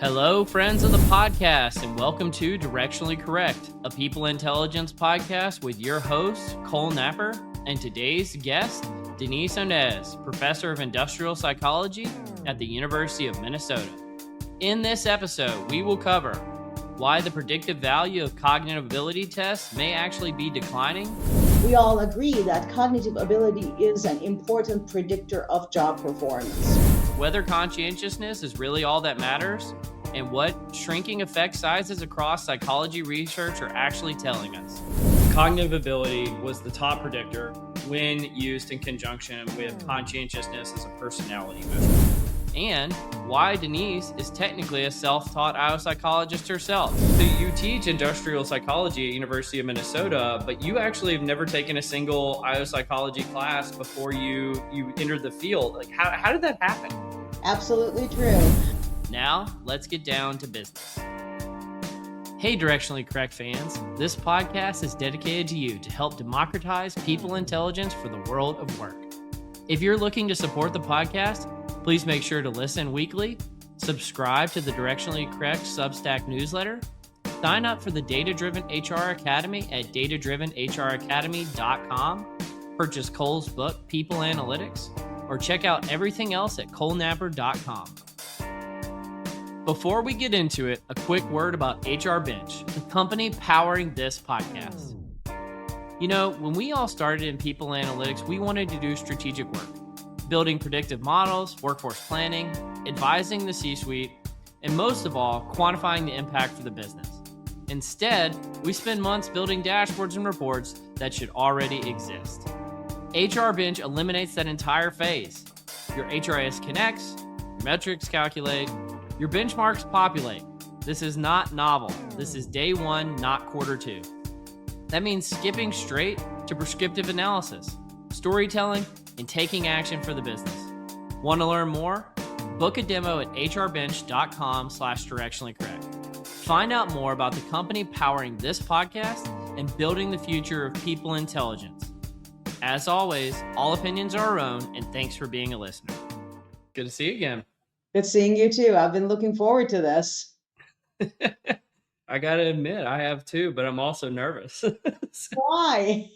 Hello, friends of the podcast, and welcome to Directionally Correct, a people intelligence podcast with your host, Cole Napper, and today's guest, Deniz, professor of industrial psychology at the University of Minnesota. In this episode, we will cover why the predictive value of cognitive ability tests may actually be declining. We all agree that cognitive ability is an important predictor of job performance. Whether conscientiousness is really all that matters, and what shrinking effect sizes across psychology research are actually telling us. Cognitive ability was the top predictor when used in conjunction with conscientiousness as a personality measure. And why Deniz is technically a self-taught IO psychologist herself. So you teach industrial psychology at University of Minnesota, but you actually have never taken a single IO psychology class before you entered the field. Like, how did that happen? Absolutely true. Now, let's get down to business. Hey, Directionally Correct fans. This podcast is dedicated to you to help democratize people intelligence for the world of work. If you're looking to support the podcast, please make sure to listen weekly, subscribe to the Directionally Correct Substack newsletter, sign up for the Data-Driven HR Academy at datadrivenhracademy.com, purchase Cole's book, People Analytics, or check out everything else at colenapper.com. Before we get into it, a quick word about HR Bench, the company powering this podcast. You know, when we all started in people analytics, we wanted to do strategic work, building predictive models, workforce planning, advising the C-suite, and most of all, quantifying the impact for the business. Instead, we spend months building dashboards and reports that should already exist. HR Bench eliminates that entire phase. Your HRIS connects, your metrics calculate, your benchmarks populate. This is not novel. This is day one, not quarter two. That means skipping straight to prescriptive analysis, storytelling, and taking action for the business. Want to learn more? Book a demo at hrbench.com/directionallycorrect. Find out more about the company powering this podcast and building the future of people intelligence. As always, all opinions are our own, and thanks for being a listener. Good to see you again. Good seeing you too. I've been looking forward to this. I gotta admit, I have too, but I'm also nervous. Why?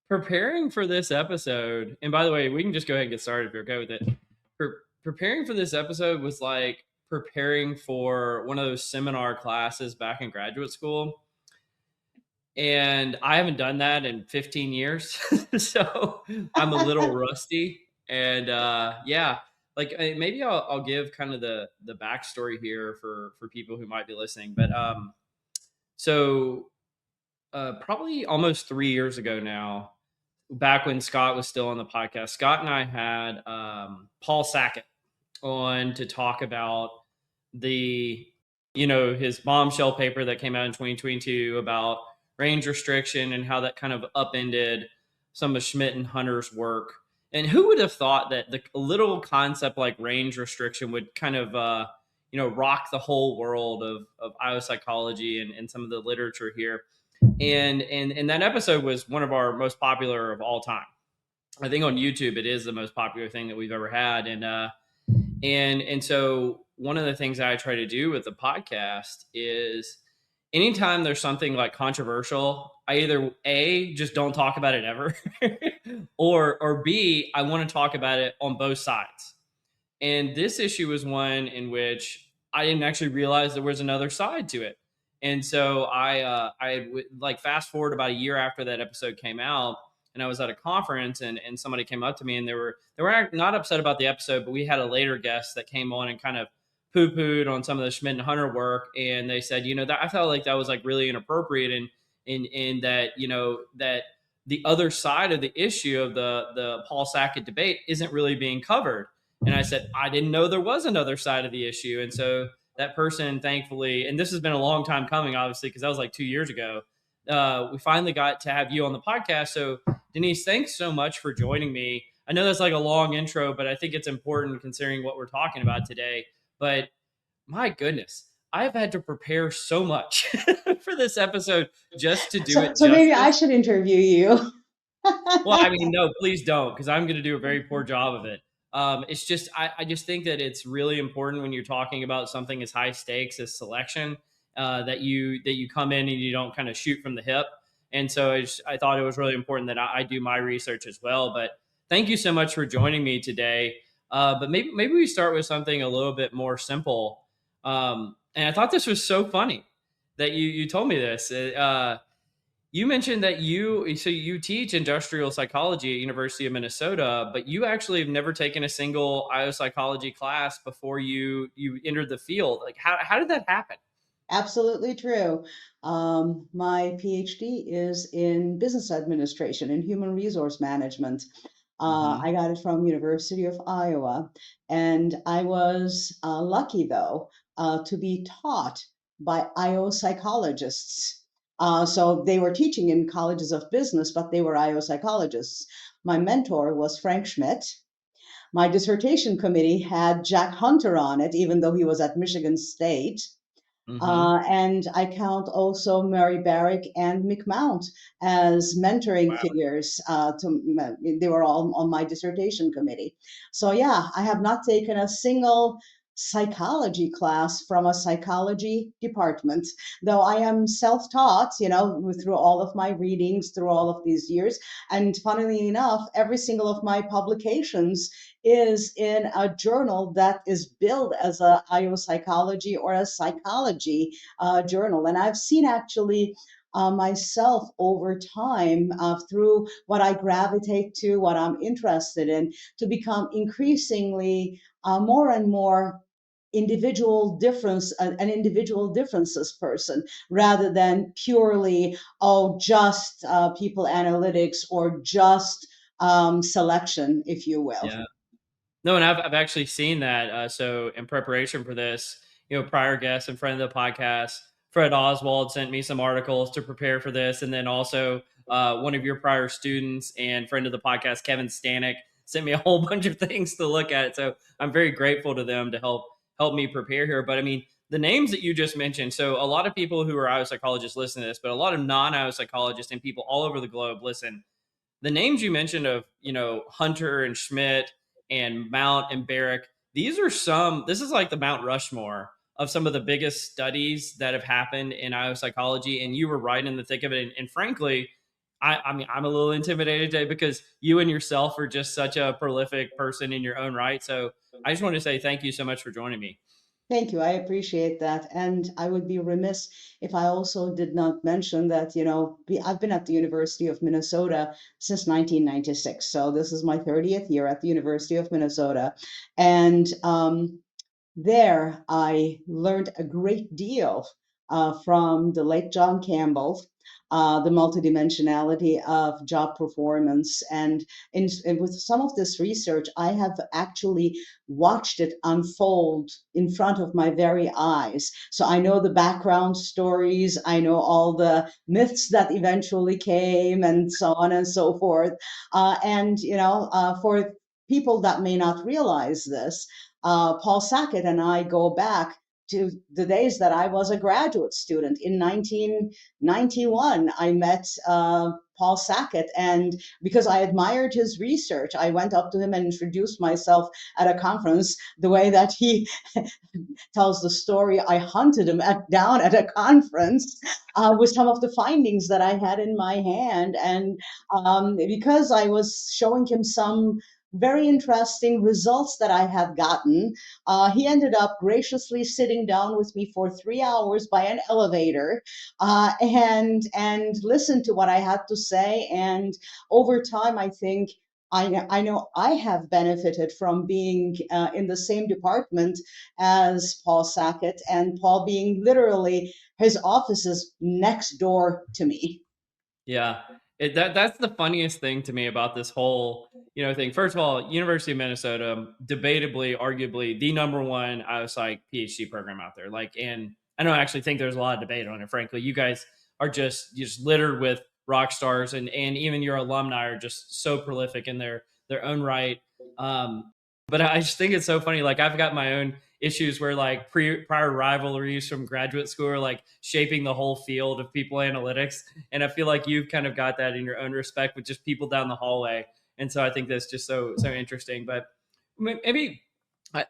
Preparing for this episode, and by the way, we can just go ahead and get started if you're okay with it. Preparing for this episode was like preparing for one of those seminar classes back in graduate school. And I haven't done that in 15 years. So I'm a little rusty. And like maybe I'll give kind of the backstory here for people who might be listening. But probably almost 3 years ago now, back when Scott was still on the podcast, Scott and I had Paul Sackett on to talk about his bombshell paper that came out in 2022 about range restriction and how that kind of upended some of Schmidt and Hunter's work. And who would have thought that the little concept like range restriction would kind of, rock the whole world of IO psychology and some of the literature here. And that episode was one of our most popular of all time. I think on YouTube, it is the most popular thing that we've ever had. And so one of the things I try to do with the podcast is anytime there's something like controversial, I either A, just don't talk about it ever, or B, I want to talk about it on both sides. And this issue was one in which I didn't actually realize there was another side to it. And so I fast forward about a year after that episode came out, and I was at a conference and somebody came up to me and they were not upset about the episode, but we had a later guest that came on and kind of poo-pooed on some of the Schmidt and Hunter work. And they said, that I felt like that was like really inappropriate and that, that the other side of the issue of the Paul Sackett debate isn't really being covered. And I said, I didn't know there was another side of the issue. And so that person, thankfully, and this has been a long time coming, obviously, because that was like 2 years ago, we finally got to have you on the podcast. So Deniz, thanks so much for joining me. I know that's like a long intro, but I think it's important considering what we're talking about today. But my goodness, I've had to prepare so much for this episode just to do it. So maybe I should interview you. Well, I mean, no, please don't, because I'm going to do a very poor job of it. It's just I just think that it's really important when you're talking about something as high stakes as selection, that you come in and you don't kind of shoot from the hip. And so I thought it was really important that I do my research as well. But thank you so much for joining me today. But maybe we start with something a little bit more simple. And I thought this was so funny that you told me this. You mentioned that you teach industrial psychology at University of Minnesota, but you actually have never taken a single IO psychology class before you entered the field. Like how did that happen? Absolutely true. My PhD is in business administration and human resource management. Hmm. I got it from University of Iowa, and I was lucky though to be taught by IO psychologists. So they were teaching in colleges of business, but they were IO psychologists. My mentor was Frank Schmidt. My dissertation committee had Jack Hunter on it, even though he was at Michigan State. Hmm. And I count also Mary Barrick and Mick Mount as mentoring Wow. figures. They were all on my dissertation committee. So yeah, I have not taken a single psychology class from a psychology department, though I am self-taught, through all of my readings through all of these years. And funnily enough, every single of my publications is in a journal that is billed as a IO psychology or a psychology journal. And I've seen actually myself over time through what I gravitate to, what I'm interested in, to become increasingly more and more an individual differences person rather than purely, oh, just people analytics or just selection, if you will. Yeah. No, and I've actually seen that. So in preparation for this, prior guest and friend of the podcast, Fred Oswald sent me some articles to prepare for this, and then also one of your prior students and friend of the podcast, Kevin Stanek, sent me a whole bunch of things to look at. So I'm very grateful to them to help me prepare here. But I mean, the names that you just mentioned. So a lot of people who are IO psychologists listen to this, but a lot of non-IO psychologists and people all over the globe listen. The names you mentioned of Hunter and Schmidt and Mount and Barrick, this is like the Mount Rushmore of some of the biggest studies that have happened in IO psychology, and you were right in the thick of it. And frankly, I mean, I'm a little intimidated today because you and yourself are just such a prolific person in your own right. So I just want to say thank you so much for joining me. Thank you. I appreciate that. And I would be remiss if I also did not mention that, I've been at the University of Minnesota since 1996. So this is my 30th year at the University of Minnesota. And there, I learned a great deal from the late John Campbell, the multidimensionality of job performance. And with some of this research, I have actually watched it unfold in front of my very eyes. So I know the background stories, I know all the myths that eventually came, and so on and so forth. For people that may not realize this, Paul Sackett and I go back to the days that I was a graduate student. In 1991, I met Paul Sackett, and because I admired his research, I went up to him and introduced myself at a conference the way that he tells the story. I hunted him down at a conference with some of the findings that I had in my hand. And because I was showing him some very interesting results that I had gotten, he ended up graciously sitting down with me for 3 hours by an elevator and listened to what I had to say. And over time, I think I know I have benefited from being in the same department as Paul Sackett, and Paul being literally his office is next door to me. Yeah. That's the funniest thing to me about this whole, thing. First of all, University of Minnesota, debatably, arguably the number one I was like PhD program out there. Like, and I don't actually think there's a lot of debate on it. Frankly, you guys are just littered with rock stars, and even your alumni are just so prolific in their own right. But I just think it's so funny. Like I've got my own issues where like prior rivalries from graduate school are like shaping the whole field of people analytics, and I feel like you've kind of got that in your own respect with just people down the hallway. And so I think that's just so interesting. But maybe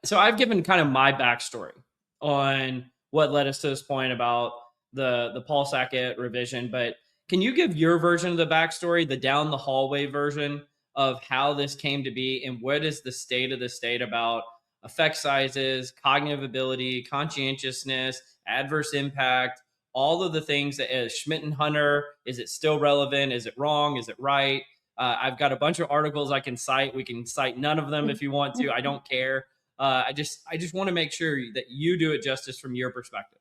so I've given kind of my backstory on what led us to this point about the Paul Sackett revision, but can you give your version of the backstory, the down the hallway version of how this came to be, and what is the state of the state about effect sizes, cognitive ability, conscientiousness, adverse impact, all of the things that as Schmidt and Hunter, is it still relevant? Is it wrong? Is it right? I've got a bunch of articles I can cite. We can cite none of them if you want to. I don't care. I just want to make sure that you do it justice from your perspective.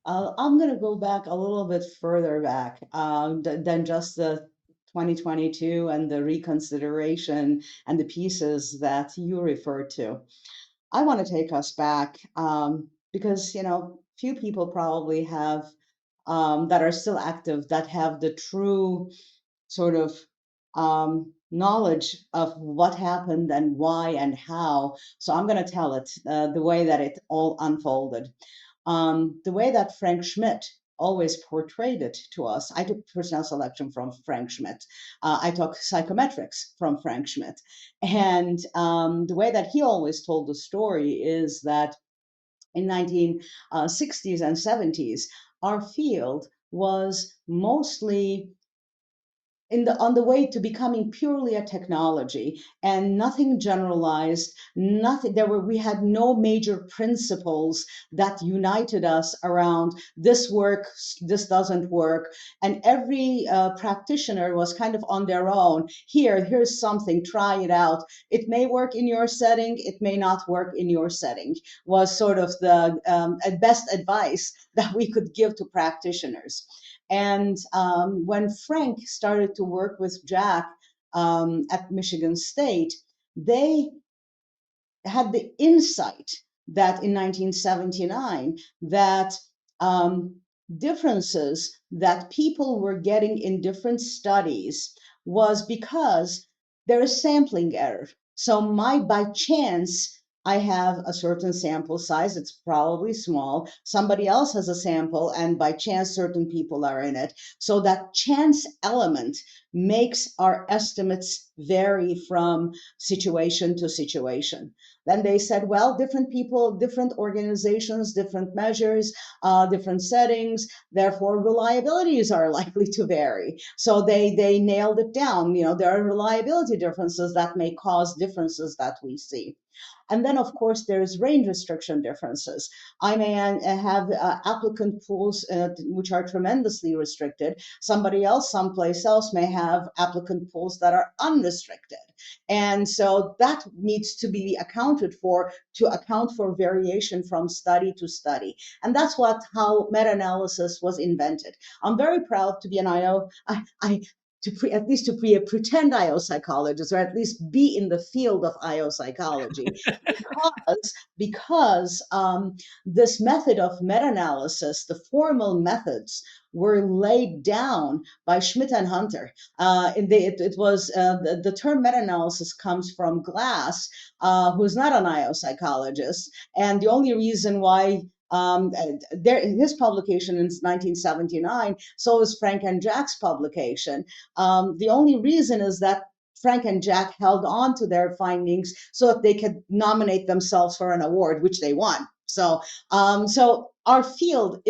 I'm going to go back a little bit further back than just the 2022 and the reconsideration and the pieces that you referred to. I want to take us back because, few people probably have that are still active that have the true sort of knowledge of what happened and why and how. So I'm going to tell it the way that it all unfolded. The way that Frank Schmidt always portrayed it to us. I took personnel selection from Frank Schmidt. I took psychometrics from Frank Schmidt. And the way that he always told the story is that in 1960s and 70s, our field was mostly on the way to becoming purely a technology and nothing generalized, nothing we had no major principles that united us around this works, this doesn't work, and every practitioner was kind of on their own. Here's something, try it out. It may work in your setting, it may not work in your setting, was sort of the best advice that we could give to practitioners. And when Frank started to work with Jack at Michigan State, they had the insight that in 1979 that differences that people were getting in different studies was because there is sampling error. So by chance, I have a certain sample size. It's probably small. Somebody else has a sample, and by chance, certain people are in it. So that chance element makes our estimates vary from situation to situation. Then they said, well, different people, different organizations, different measures, different settings, therefore reliabilities are likely to vary. So they nailed it down. There are reliability differences that may cause differences that we see. And then, of course, there's range restriction differences. I may have applicant pools which are tremendously restricted. Somebody else, someplace else, may have applicant pools that are unrestricted. And so that needs to be accounted for to account for variation from study to study. And that's how meta-analysis was invented. I'm very proud to be an IO. At least to be a pretend IO psychologist, or at least be in the field of IO psychology, because this method of meta-analysis, the formal methods, were laid down by Schmidt and Hunter. It was the term meta-analysis comes from Glass, who's not an IO psychologist, and the only reason why his publication in 1979, so is Frank and Jack's publication. The only reason is that Frank and Jack held on to their findings so that they could nominate themselves for an award, which they won. So our field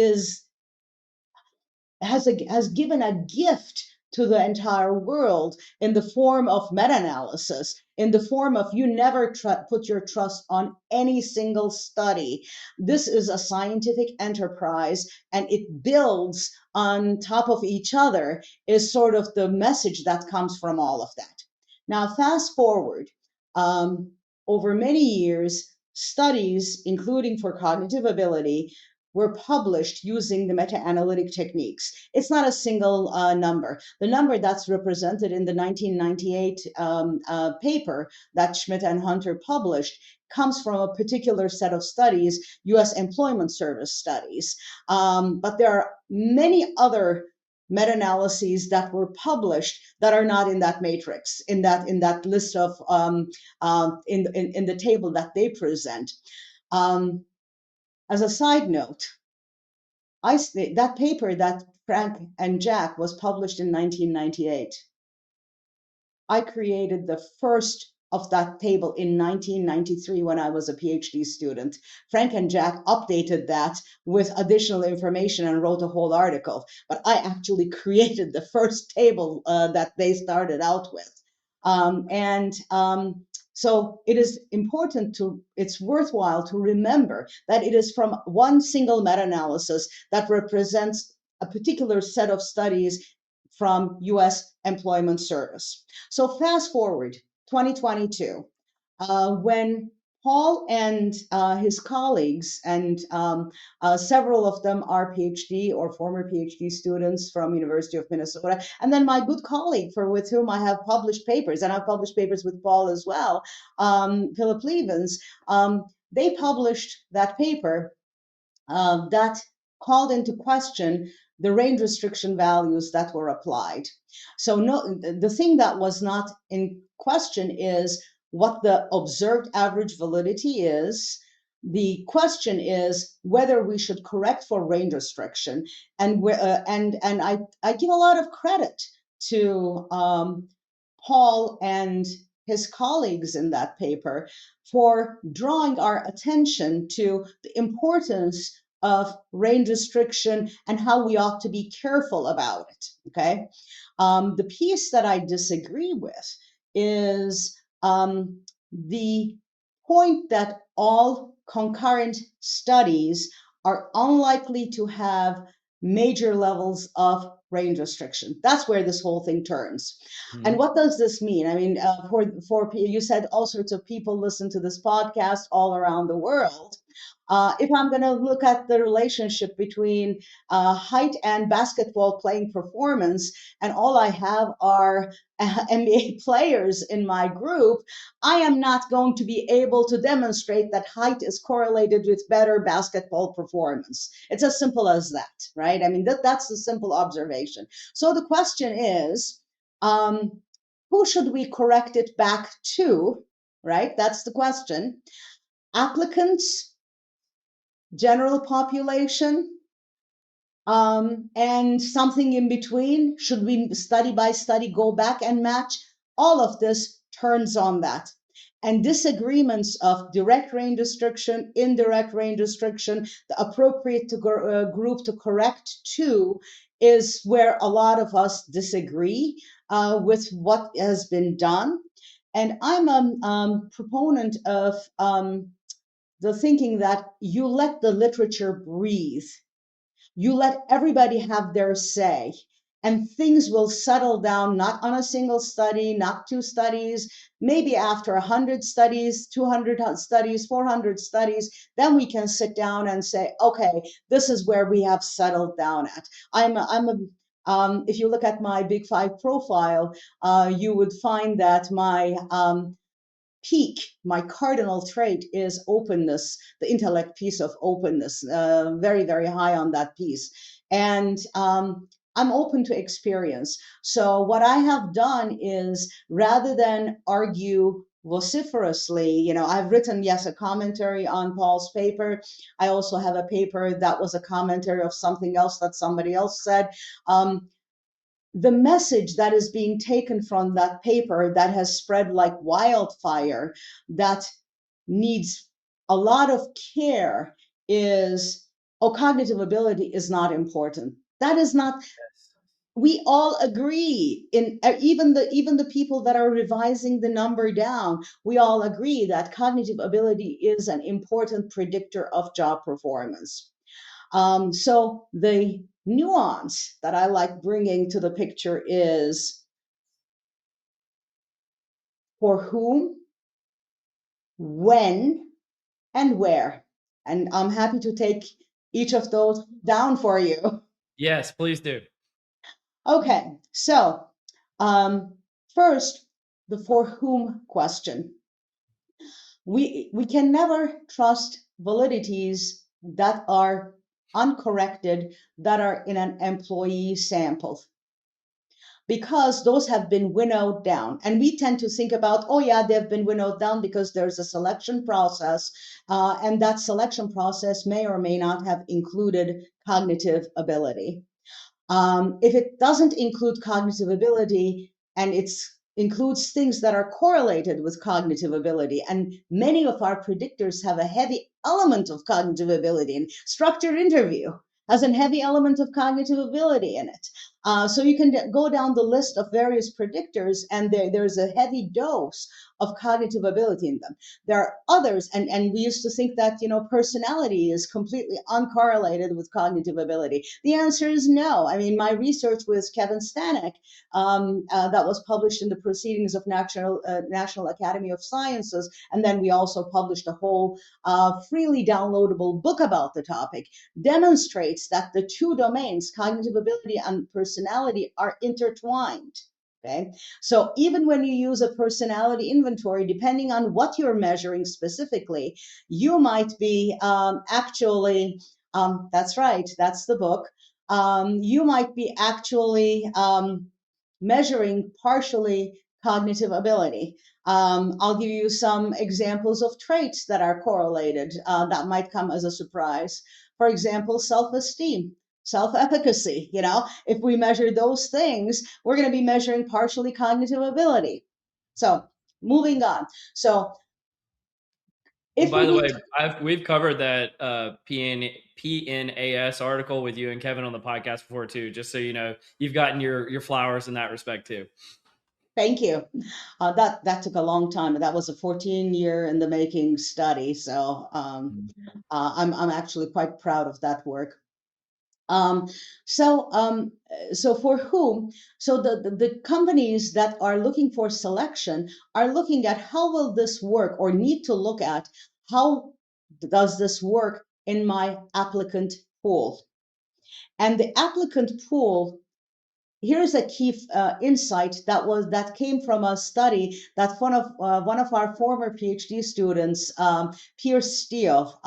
has given a gift to the entire world in the form of meta-analysis, in the form of you never put your trust on any single study. This is a scientific enterprise, and it builds on top of each other, is sort of the message that comes from all of that. Now, fast forward, over many years, studies, including for cognitive ability, were published using the meta-analytic techniques. It's not a single number. The number that's represented in the 1998 paper that Schmidt and Hunter published comes from a particular set of studies, U.S. Employment Service studies. But there are many other meta-analyses that were published that are not in that matrix, in that list of in the table that they present. As a side note, that paper that Frank and Jack was published in 1998, I created the first of that table in 1993 when I was a PhD student. Frank and Jack updated that with additional information and wrote a whole article. But I actually created the first table that they started out with. So it is important it's worthwhile to remember that it is from one single meta-analysis that represents a particular set of studies from US Employment Service. So fast forward 2022, when Paul and his colleagues, and several of them are PhD or former PhD students from University of Minnesota, and then my good colleague with whom I have published papers, and I've published papers with Paul as well, Philip Levens, they published that paper that called into question the range restriction values that were applied. So the thing that was not in question is what the observed average validity is. The question is whether we should correct for range restriction, and I give a lot of credit to Paul and his colleagues in that paper for drawing our attention to the importance of range restriction and how we ought to be careful about it. Okay. The piece that I disagree with is the point that all concurrent studies are unlikely to have major levels of range restriction. That's where this whole thing turns. Mm-hmm. And what does this mean? I mean, for you said all sorts of people listen to this podcast all around the world. If I'm going to look at the relationship between height and basketball playing performance, and all I have are NBA players in my group, I am not going to be able to demonstrate that height is correlated with better basketball performance. It's as simple as that, right? I mean, that's the simple observation. So the question is, who should we correct it back to, right? That's the question. Applicants, general population, and something in between? Should we study by study go back and match? All of this turns on that. And disagreements of direct range restriction, indirect range restriction, the appropriate group to correct to, is where a lot of us disagree with what has been done. And I'm a proponent of the thinking that you let the literature breathe. You let everybody have their say, and things will settle down, not on a single study, not two studies, maybe after 100 studies, 200 studies, 400 studies, then we can sit down and say, okay, this is where we have settled down at. If you look at my Big Five profile, you would find that my peak, my cardinal trait is openness, the intellect piece of openness, very, very high on that piece. And I'm open to experience. So what I have done is, rather than argue vociferously, I've written, yes, a commentary on Paul's paper. I also have a paper that was a commentary of something else that somebody else said. The message that is being taken from that paper that has spread like wildfire, that needs a lot of care, is, cognitive ability is not important. That is not. We all agree, even the people that are revising the number down, we all agree that cognitive ability is an important predictor of job performance. So the nuance that I like bringing to the picture is for whom, when, and where. And I'm happy to take each of those down for you. Yes, please do. Okay, so first, the for whom question. We can never trust validities that are uncorrected, that are in an employee sample, because those have been winnowed down. And we tend to think about, oh yeah, they've been winnowed down because there's a selection process, and that selection process may or may not have included cognitive ability. If it doesn't include cognitive ability and it's includes things that are correlated with cognitive ability. And many of our predictors have a heavy element of cognitive ability. And structured interview has a heavy element of cognitive ability in it. So you can go down the list of various predictors, and there's a heavy dose of cognitive ability in them. There are others, and we used to think that personality is completely uncorrelated with cognitive ability. The answer is no. I mean, my research with Kevin Stanek, that was published in the Proceedings of National Academy of Sciences, and then we also published a whole freely downloadable book about the topic, demonstrates that the two domains, cognitive ability and personality, are intertwined. Okay, so even when you use a personality inventory, depending on what you're measuring specifically, you might be actually, that's right, that's the book. You might be actually measuring partially cognitive ability. I'll give you some examples of traits that are correlated that might come as a surprise. For example, self-esteem, self-efficacy. If we measure those things, we're going to be measuring partially cognitive ability. So moving on. So And if by we the need way, we've covered that PNAS article with you and Kevin on the podcast before too. Just so you know, you've gotten your flowers in that respect too. Thank you. That took a long time. That was a 14-year in the making study. So I'm actually quite proud of that work. Um, so, um, so for whom? So the companies that are looking for selection are looking at how will this work, or need to look at how does this work in my applicant pool. And the applicant pool, here's a key insight that came from a study that one of our former PhD students, Pierce Steele,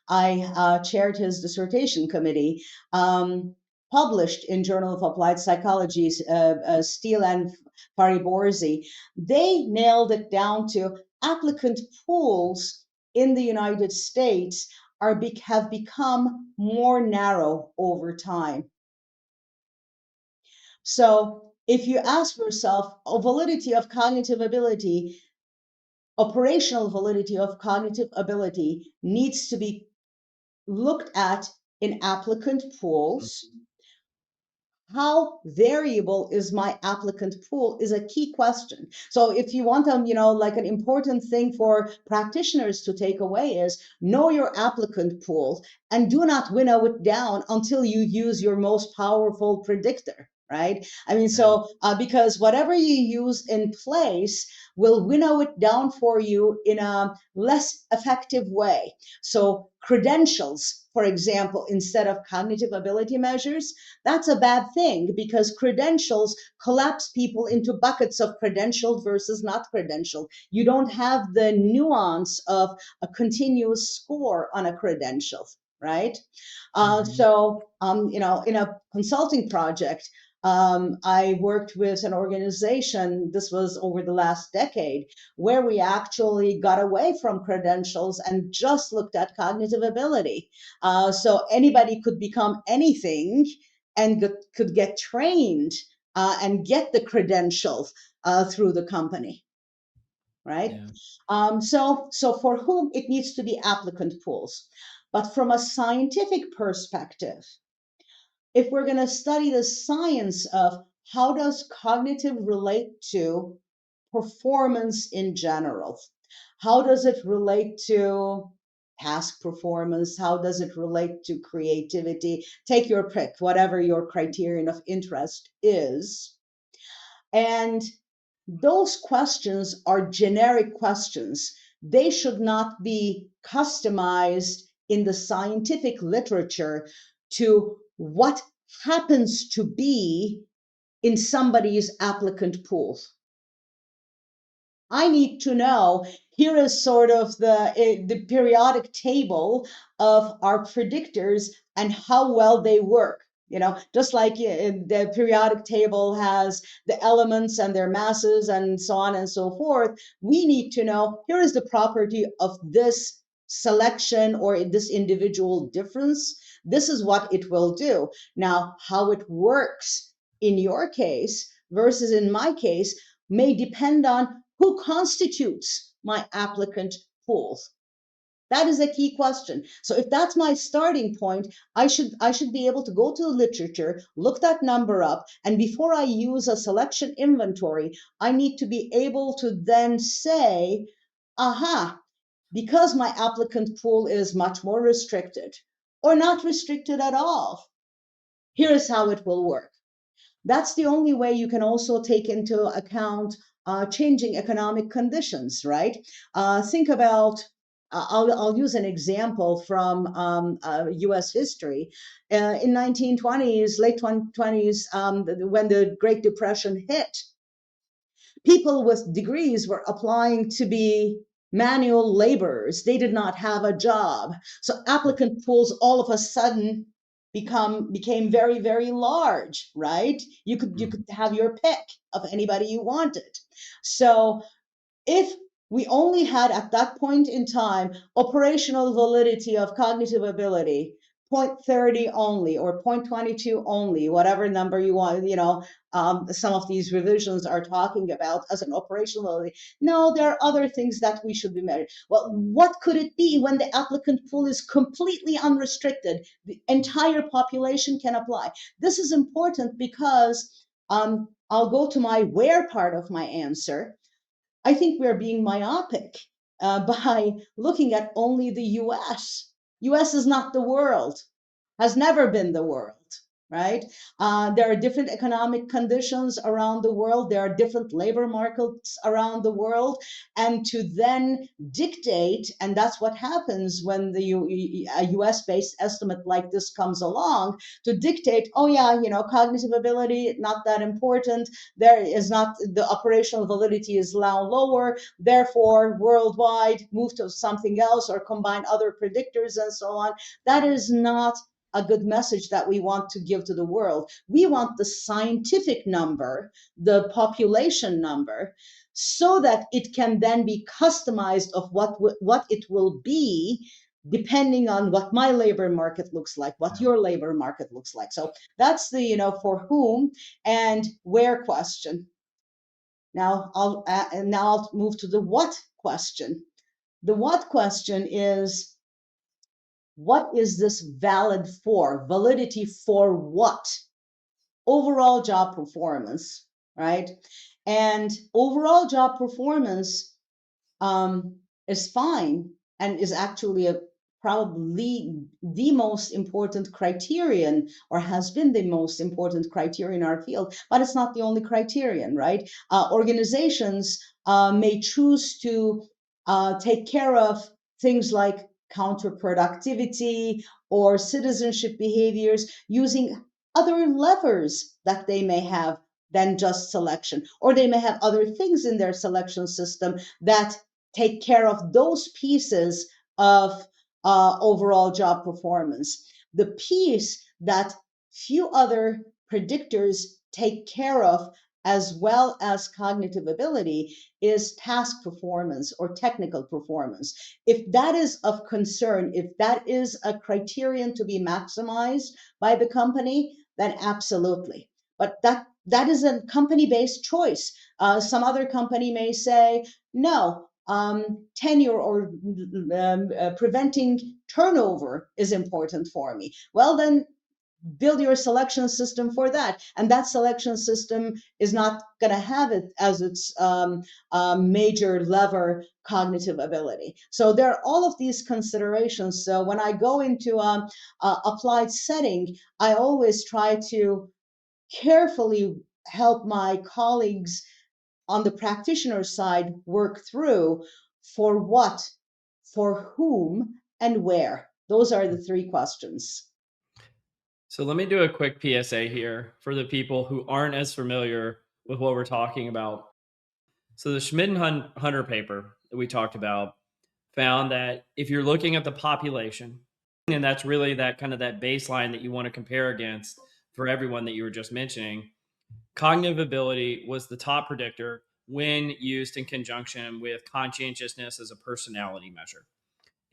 I chaired his dissertation committee, published in Journal of Applied Psychology, Steele and Fariborzi. They nailed it down to applicant pools in the United States have become more narrow over time. So if you ask yourself, validity of cognitive ability, operational validity of cognitive ability needs to be looked at in applicant pools. How variable is my applicant pool is a key question. So if you want like an important thing for practitioners to take away is know your applicant pool and do not winnow it down until you use your most powerful predictor. Right? I mean, so because whatever you use in place will winnow it down for you in a less effective way. So credentials, for example, instead of cognitive ability measures, that's a bad thing because credentials collapse people into buckets of credentialed versus not credentialed. You don't have the nuance of a continuous score on a credential, right? So, in a consulting project, I worked with an organization, this was over the last decade, where we actually got away from credentials and just looked at cognitive ability. So anybody could become anything and could get trained and get the credential through the company, right? Yeah. So for whom it needs to be applicant pools. But from a scientific perspective, if we're going to study the science of how does cognitive relate to performance in general, how does it relate to task performance, how does it relate to creativity, take your pick, whatever your criterion of interest is. And those questions are generic questions. They should not be customized in the scientific literature to what happens to be in somebody's applicant pool. I need to know, here is sort of the periodic table of our predictors and how well they work. Just like the periodic table has the elements and their masses and so on and so forth, we need to know, here is the property of this selection or this individual difference. This is what it will do. Now, how it works in your case versus in my case, may depend on who constitutes my applicant pool. That is a key question. So if that's my starting point, I should be able to go to the literature, look that number up, and before I use a selection inventory, I need to be able to then say, aha, because my applicant pool is much more restricted or not restricted at all, here's how it will work. That's the only way you can also take into account changing economic conditions, right? Think about, I'll use an example from US history. In 1920s, late 20s, when the Great Depression hit, people with degrees were applying to be manual laborers. They did not have a job. So applicant pools all of a sudden became very, very large, right? You could have your pick of anybody you wanted. So if we only had at that point in time operational validity of cognitive ability 0.30 only or 0.22 only, whatever number you want, some of these revisions are talking about as an operational validity. No, there are other things that we should be measured. Well, what could it be when the applicant pool is completely unrestricted? The entire population can apply. This is important because I'll go to my where part of my answer. I think we're being myopic by looking at only the US. US is not the world, has never been the world, right? There are different economic conditions around the world. There are different labor markets around the world. And to then dictate, and that's what happens when a US-based estimate like this comes along, to dictate, oh yeah, cognitive ability, not that important. There is not, the operational validity is now lower. Therefore, worldwide, move to something else or combine other predictors and so on. That is not a good message that we want to give to the world. We want the scientific number, the population number, so that it can then be customized of what it will be depending on what my labor market looks like, what your labor market looks like. So that's the for whom and where question. Now I'll move to the what question. The what question is, what is this valid for? Validity for what? Overall job performance, right? And overall job performance is fine and is actually probably the most important criterion, or has been the most important criterion in our field, but it's not the only criterion, right? Organizations may choose to take care of things like counterproductivity or citizenship behaviors using other levers that they may have than just selection, or they may have other things in their selection system that take care of those pieces of overall job performance. The piece that few other predictors take care of, as well as cognitive ability, is task performance or technical performance. If that is of concern, if that is a criterion to be maximized by the company, then absolutely. But that is a company-based choice. Some other company may say, no, tenure or preventing turnover is important for me. Well, then build your selection system for that. And that selection system is not going to have it as its major lever cognitive ability. So there are all of these considerations. So when I go into applied setting, I always try to carefully help my colleagues on the practitioner side work through for what, for whom, and where. Those are the three questions. So let me do a quick PSA here for the people who aren't as familiar with what we're talking about. So the Schmidt and Hunter paper that we talked about found that if you're looking at the population, and that's really that kind of that baseline that you want to compare against for everyone that you were just mentioning, cognitive ability was the top predictor when used in conjunction with conscientiousness as a personality measure.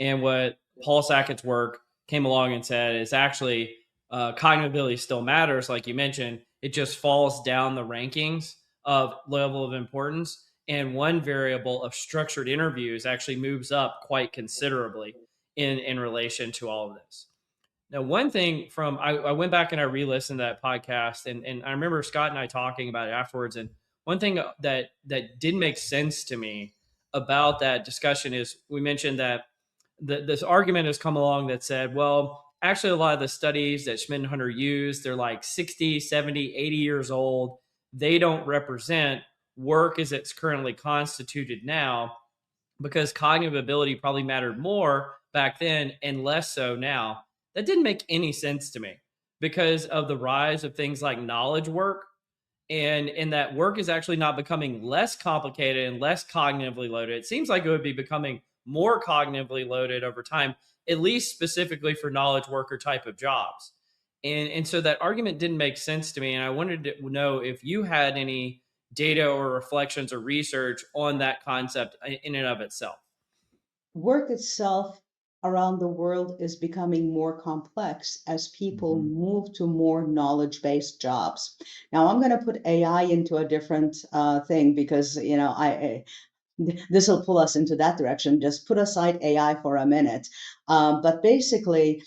And what Paul Sackett's work came along and said is actually cognitive ability still matters, like you mentioned. It just falls down the rankings of level of importance, and one variable of structured interviews actually moves up quite considerably in relation to all of this. Now, one thing from I went back and I re-listened to that podcast, and I remember Scott and I talking about it afterwards. And one thing that didn't make sense to me about that discussion is we mentioned that this argument has come along that said, well, actually, a lot of the studies that Schmidt and Hunter used, they're like 60, 70, 80 years old. They don't represent work as it's currently constituted now, because cognitive ability probably mattered more back then and less so now. That didn't make any sense to me because of the rise of things like knowledge work, and that work is actually not becoming less complicated and less cognitively loaded. It seems like it would be becoming more cognitively loaded over time, at least specifically for knowledge worker type of jobs. And so that argument didn't make sense to me. And I wanted to know if you had any data or reflections or research on that concept in and of itself. Work itself around the world is becoming more complex as people Mhm. move to more knowledge-based jobs. Now, I'm going to put AI into a different thing because, this will pull us into that direction. Just put aside AI for a minute. But basically,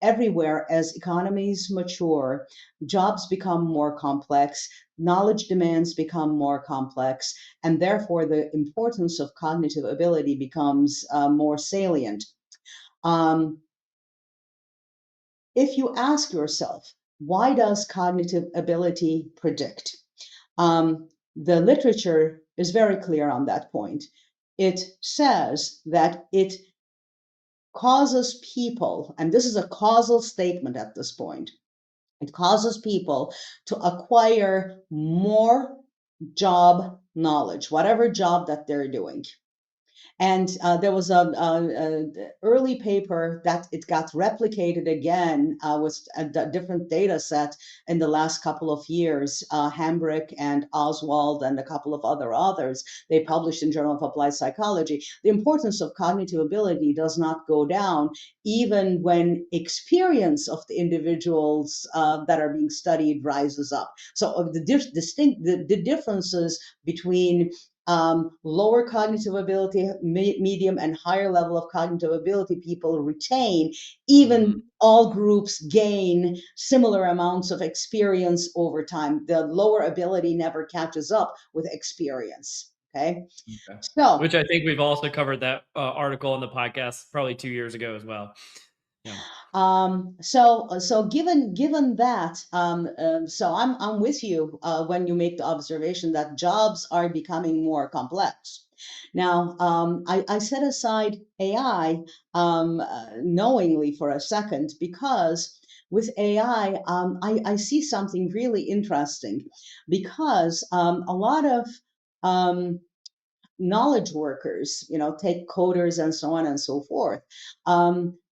everywhere as economies mature, jobs become more complex, knowledge demands become more complex, and therefore the importance of cognitive ability becomes more salient. Um, if you ask yourself, why does cognitive ability predict? The literature is very clear on that point. It says that it causes people, and this is a causal statement at this point, it causes people to acquire more job knowledge, whatever job that they're doing. And there was a early paper that it got replicated again with a different data set in the last couple of years. Hambrick and Oswald and a couple of other authors, they published in Journal of Applied Psychology. The importance of cognitive ability does not go down even when experience of the individuals that are being studied rises up. So the differences between lower cognitive ability, medium, and higher level of cognitive ability people retain, Mhm. even all groups gain similar amounts of experience over time. The lower ability never catches up with experience. Okay. Okay. So Which I think we've also covered that article in the podcast probably 2 years ago as well. Yeah. so given that, so I'm with you when you make the observation that jobs are becoming more complex. Now, I set aside AI knowingly for a second because with AI, I see something really interesting because a lot of um, knowledge workers, take coders and so on and so forth,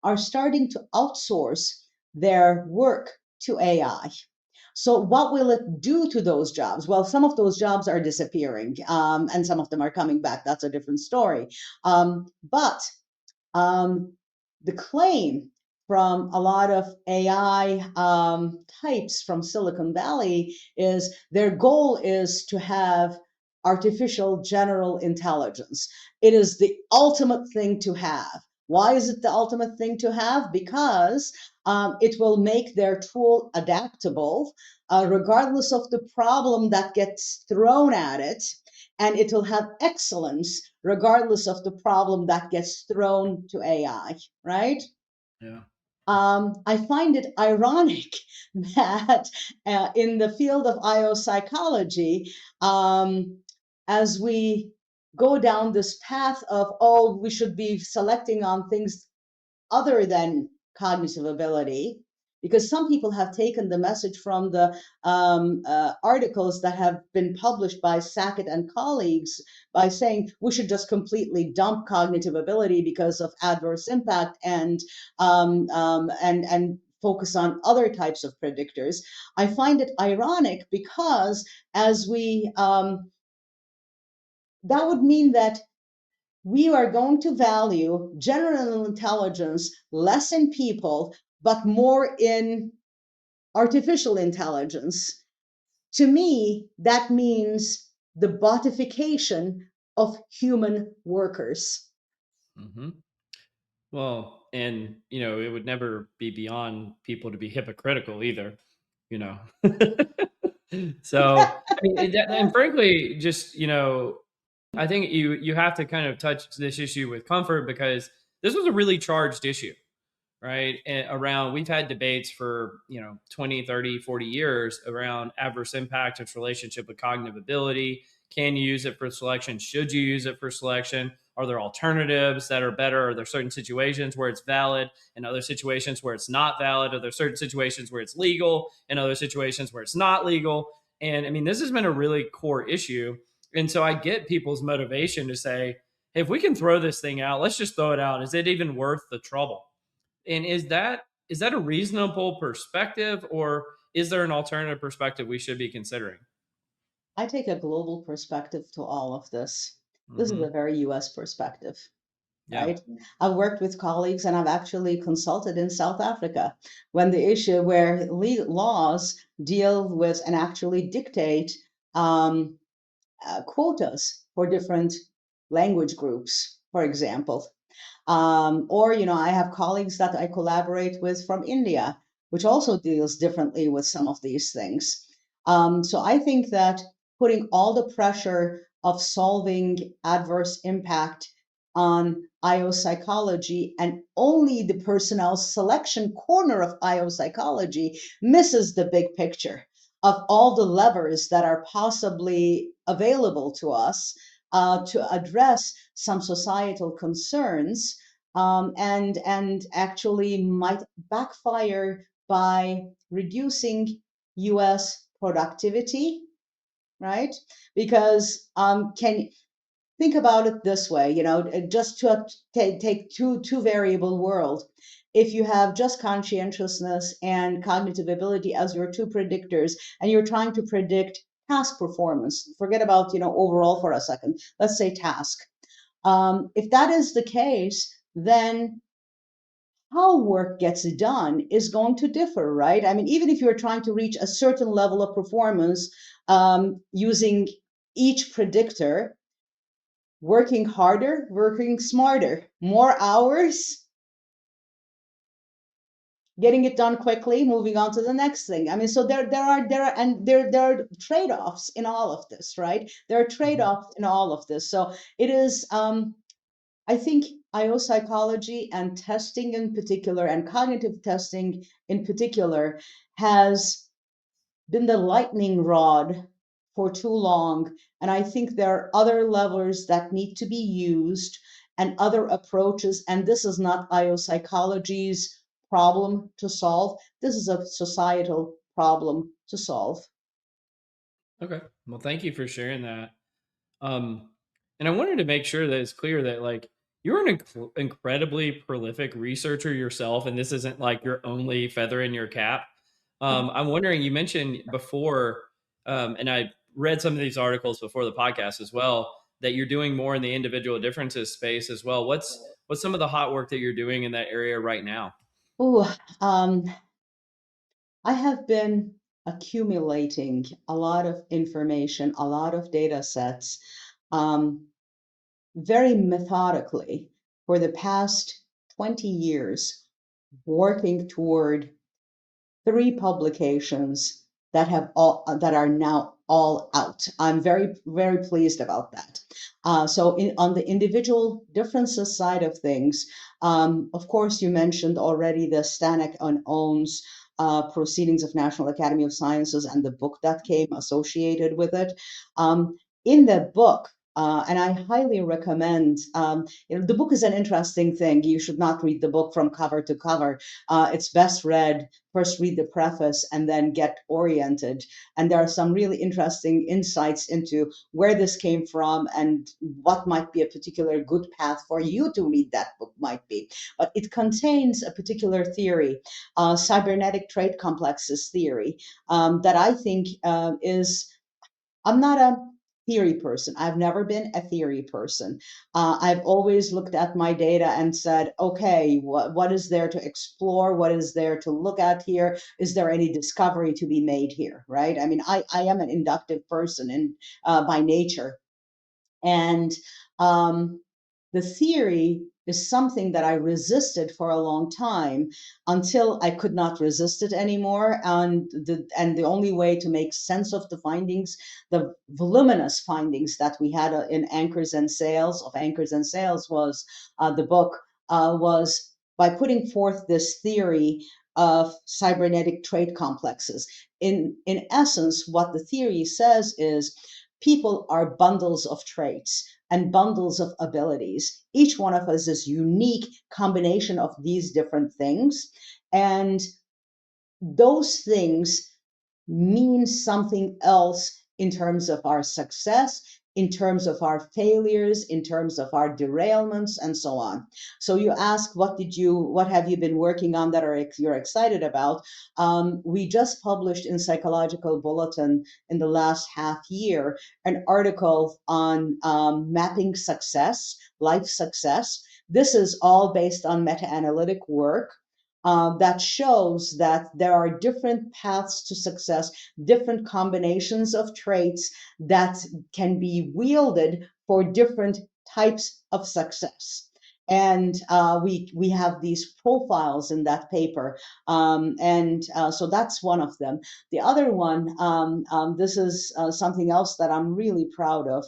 are starting to outsource their work to AI. So, what will it do to those jobs? Well, some of those jobs are disappearing, and some of them are coming back. That's a different story. But the claim from a lot of AI types from Silicon Valley is their goal is to have artificial general intelligence. It is the ultimate thing to have. Why is it the ultimate thing to have? Because it will make their tool adaptable, regardless of the problem that gets thrown at it, and it will have excellence regardless of the problem that gets thrown to AI, right? Yeah. I find it ironic that in the field of IO psychology, as we go down this path of, oh, we should be selecting on things other than cognitive ability, because some people have taken the message from the articles that have been published by Sackett and colleagues by saying we should just completely dump cognitive ability because of adverse impact and focus on other types of predictors. I find it ironic because as we that would mean that we are going to value general intelligence less in people, but more in artificial intelligence. To me, that means the botification of human workers. Hmm. Well, and it would never be beyond people to be hypocritical either, you know. So, I mean, and frankly, just I think you have to kind of touch this issue with comfort because this was a really charged issue, right? And around we've had debates for 20, 30, 40 years around adverse impact its relationship with cognitive ability. Can you use it for selection? Should you use it for selection? Are there alternatives that are better? Are there certain situations where it's valid and other situations where it's not valid? Are there certain situations where it's legal and other situations where it's not legal? And I mean, this has been a really core issue. And so I get people's motivation to say, hey, if we can throw this thing out, let's just throw it out. Is it even worth the trouble? And is that a reasonable perspective, or is there an alternative perspective we should be considering? I take a global perspective to all of this. This is a Hmm. very US perspective, Yeah. right? I've worked with colleagues and I've actually consulted in South Africa when the issue where laws deal with and actually dictate um, quotas for different language groups, for example. Or, I have colleagues that I collaborate with from India, which also deals differently with some of these things. So I think that putting all the pressure of solving adverse impact on IO psychology and only the personnel selection corner of IO psychology misses the big picture of all the levers that are possibly available to us to address some societal concerns, and actually might backfire by reducing U.S. productivity, right? Because can think about it this way, just to take two variable world. If you have just conscientiousness and cognitive ability as your two predictors, and you're trying to predict task performance, forget about overall for a second. Let's say task. If that is the case, then how work gets done is going to differ, right? I mean, even if you're trying to reach a certain level of performance using each predictor, working harder, working smarter, more hours, getting it done quickly, moving on to the next thing. I mean, so there are trade-offs in all of this, right? There are Hmm. trade-offs in all of this. So it is I think IO psychology and testing in particular, and cognitive testing in particular, has been the lightning rod for too long. And I think there are other levers that need to be used and other approaches. And this is not IO psychology's problem to solve. This is a societal problem to solve. Okay. Well, thank you for sharing that. Um, and I wanted to make sure that it's clear that like you're an incredibly prolific researcher yourself, and this isn't like your only feather in your cap. I'm wondering. You mentioned before, and I read some of these articles before the podcast as well, that you're doing more in the individual differences space as well. What's some of the hot work that you're doing in that area right now? Oh, um, I have been accumulating a lot of information, a lot of data sets, um, very methodically for the past 20 years, working toward three publications that are now all out. I'm very pleased about that. On the individual differences side of things, of course, you mentioned already the Stanek on Ohm's Proceedings of National Academy of Sciences and the book that came associated with it. In the book, and I highly recommend. The book is an interesting thing. You should not read the book from cover to cover. It's best read first, read the preface and then get oriented. And there are some really interesting insights into where this came from and what might be a particular good path for you to read that book might be. But it contains a particular theory, cybernetic trait complexes theory, that I think is, I'm not a theory person. I've never been a theory person. I've always looked at my data and said, okay, what is there to explore? What is there to look at here? Is there any discovery to be made here? Right? I mean, I am an inductive person by nature. And um, the theory is something that I resisted for a long time until I could not resist it anymore. And the only way to make sense of the findings, the voluminous findings that we had in Anchors and Sails, was the book, was by putting forth this theory of cybernetic trait complexes. In essence, what the theory says is people are bundles of traits and bundles of abilities. Each one of us is unique combination of these different things. And those things mean something else in terms of our success, in terms of our failures, in terms of our derailments, and so on. So you ask, what have you been working on that you're excited about? We just published in Psychological Bulletin in the last half year an article on mapping success, life success. This is all based on meta-analytic work that shows that there are different paths to success, different combinations of traits that can be wielded for different types of success. And we have these profiles in that paper, and so that's one of them. The other one, this is something else that I'm really proud of.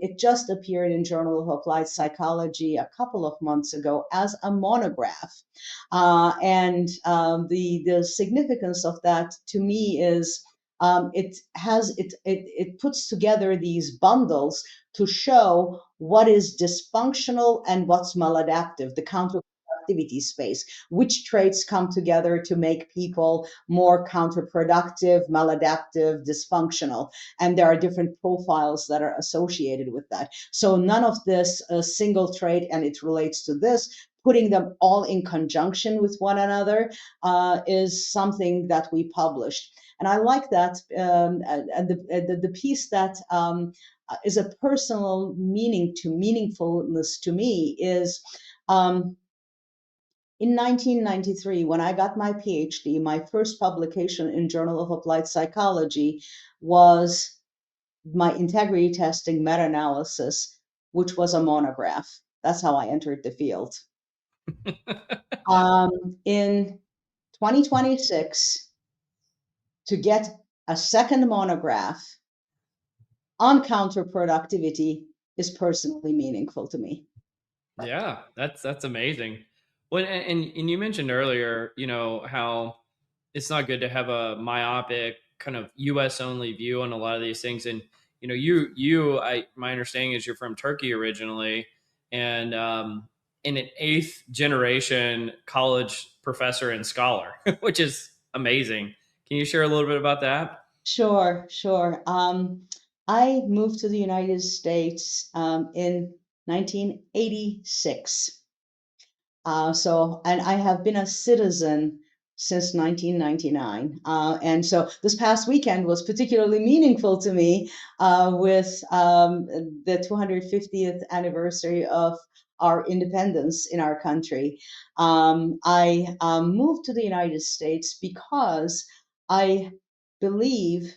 It just appeared in Journal of Applied Psychology a couple of months ago as a monograph. And the significance of that to me is it puts together these bundles to show what is dysfunctional and what's maladaptive, the counterproductivity space, which traits come together to make people more counterproductive, maladaptive, dysfunctional. And there are different profiles that are associated with that. So none of this single trait, and it relates to this, putting them all in conjunction with one another is something that we published. And I like that. And the piece that is a personal meaningfulness to me is in 1993, when I got my PhD, my first publication in Journal of Applied Psychology was my integrity testing meta-analysis, which was a monograph. That's how I entered the field. In 2026, to get a second monograph on counterproductivity is personally meaningful to me. Yeah, that's amazing. Well, and you mentioned earlier, how it's not good to have a myopic kind of U.S. only view on a lot of these things. And my understanding is you're from Turkey originally, and in an eighth generation college professor and scholar, which is amazing. Can you share a little bit about that? Sure, sure. I moved to the United States in 1986. And I have been a citizen since 1999. And so this past weekend was particularly meaningful to me with the 250th anniversary of our independence in our country. I moved to the United States because I believe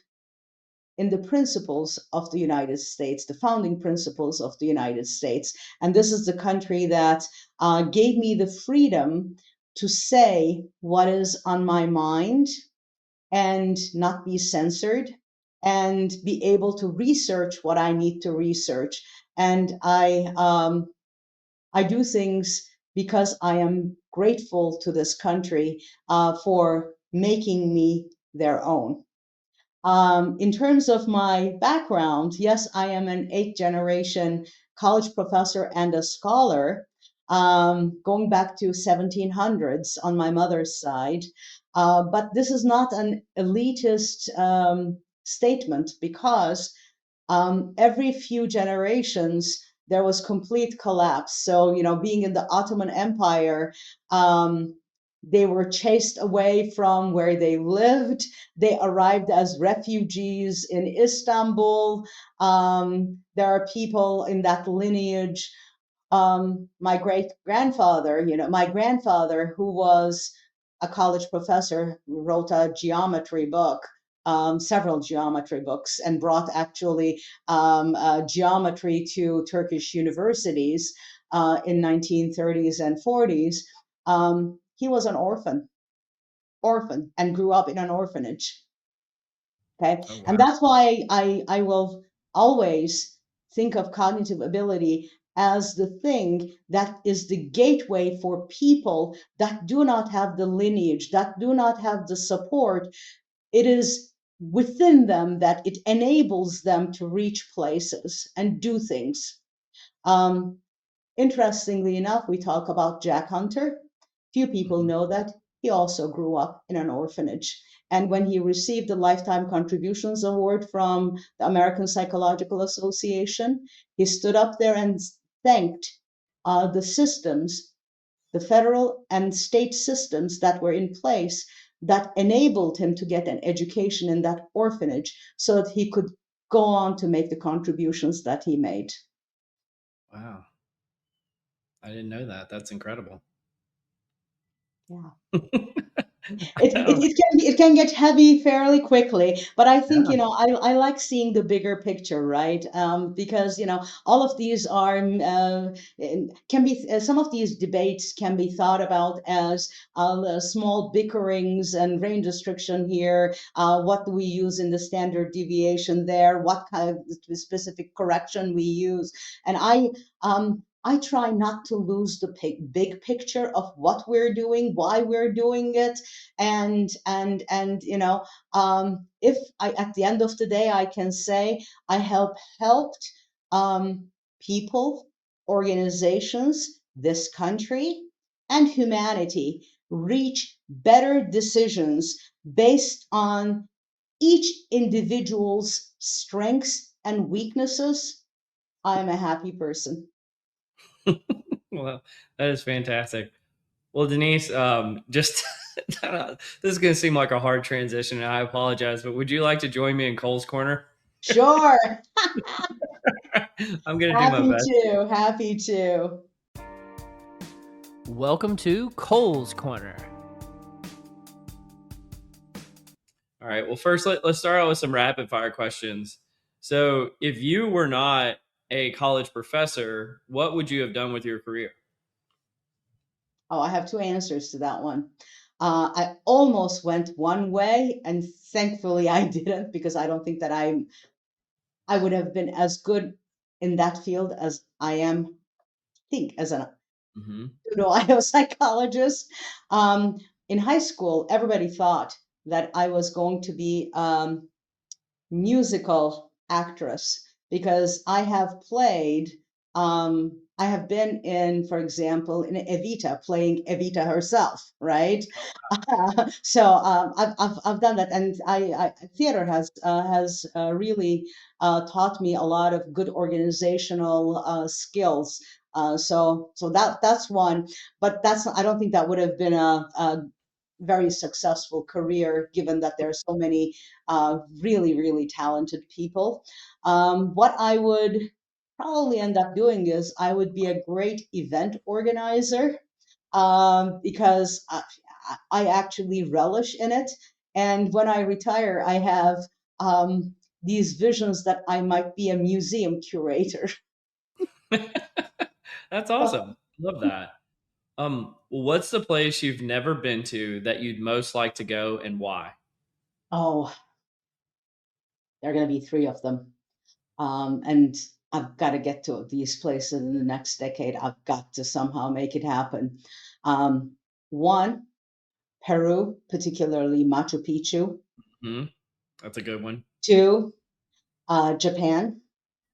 in the principles of the United States, the founding principles of the United States. And this is the country that gave me the freedom to say what is on my mind and not be censored and be able to research what I need to research. And I do things because I am grateful to this country for making me their own. In terms of my background, yes, I am an eighth generation college professor and a scholar, going back to 1700s on my mother's side. But this is not an elitist statement because every few generations there was complete collapse. So, being in the Ottoman Empire, They were chased away from where they lived. They arrived as refugees in Istanbul. There are people in that lineage. My great grandfather, my grandfather, who was a college professor, wrote a geometry book, several geometry books, and brought actually geometry to Turkish universities in 1930s and 40s. He was an orphan, and grew up in an orphanage. Okay. Oh And wow. that's why I will always think of cognitive ability as the thing that is the gateway for people that do not have the lineage, that do not have the support. It is within them that it enables them to reach places and do things. Um, Interestingly enough, we talk about Jack Hunter. Few people Mhm. know that he also grew up in an orphanage. And when he received the Lifetime Contributions Award from the American Psychological Association, he stood up there and thanked the systems, the federal and state systems that were in place that enabled him to get an education in that orphanage so that he could go on to make the contributions that he made. Wow. I didn't know that. That's incredible. Yeah. It, it, Um, it can get heavy fairly quickly, but I think, yeah. I like seeing the bigger picture, right? Because, all of these are, can be, some of these debates can be thought about as small bickerings and range restriction here. What do we use in the standard deviation there? What kind of specific correction we use? And I try not to lose the big picture of what we're doing, why we're doing it, and if I, at the end of the day, I can say I helped people, organizations, this country, and humanity reach better decisions based on each individual's strengths and weaknesses, I'm a happy person. Well, that is fantastic. Well, Denise, just this is going to seem like a hard transition, and I apologize, but would you like to join me in Cole's Corner? Sure. I'm going to do my Happy best. to, happy to. Welcome to Cole's Corner. All right. Well, first, let's start out with some rapid fire questions. So, if you were not a college professor, what would you have done with your career? Oh, I have two answers to that one. I almost went one way, and thankfully I didn't, because I don't think that I would have been as good in that field as I am, think, as an Hmm. pseudo-psychologist. Um, in high school, everybody thought that I was going to be musical actress, because I have been in, for example, in Evita, playing Evita herself, right? So I've done that, and theater has really taught me a lot of good organizational skills. So that's one, but I don't think that would have been a very successful career, given that there are so many really, really talented people. What I would probably end up doing is I would be a great event organizer, because I actually relish in it. And when I retire, I have these visions that I might be a museum curator. That's awesome. Love that. What's the place you've never been to that you'd most like to go and why? Oh, there are going to be three of them. And I've got to get to these places in the next decade. I've got to somehow make it happen. Um, One, Peru, particularly Machu Picchu. Hmm. That's a good one. Two, Japan.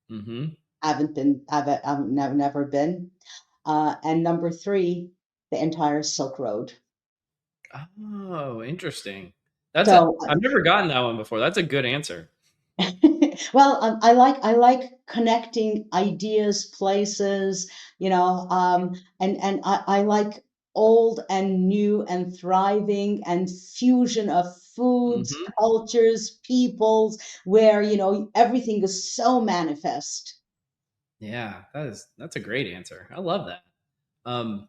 Hmm. I've never been. And number three, the entire Silk Road. Oh, interesting. So, I've never gotten that one before. That's a good answer. well, I like connecting ideas, places, and I like old and new and thriving and fusion of foods, Mm-hmm. cultures, peoples, where, you know, everything is so manifest. Yeah, that's a great answer. I love that. Um,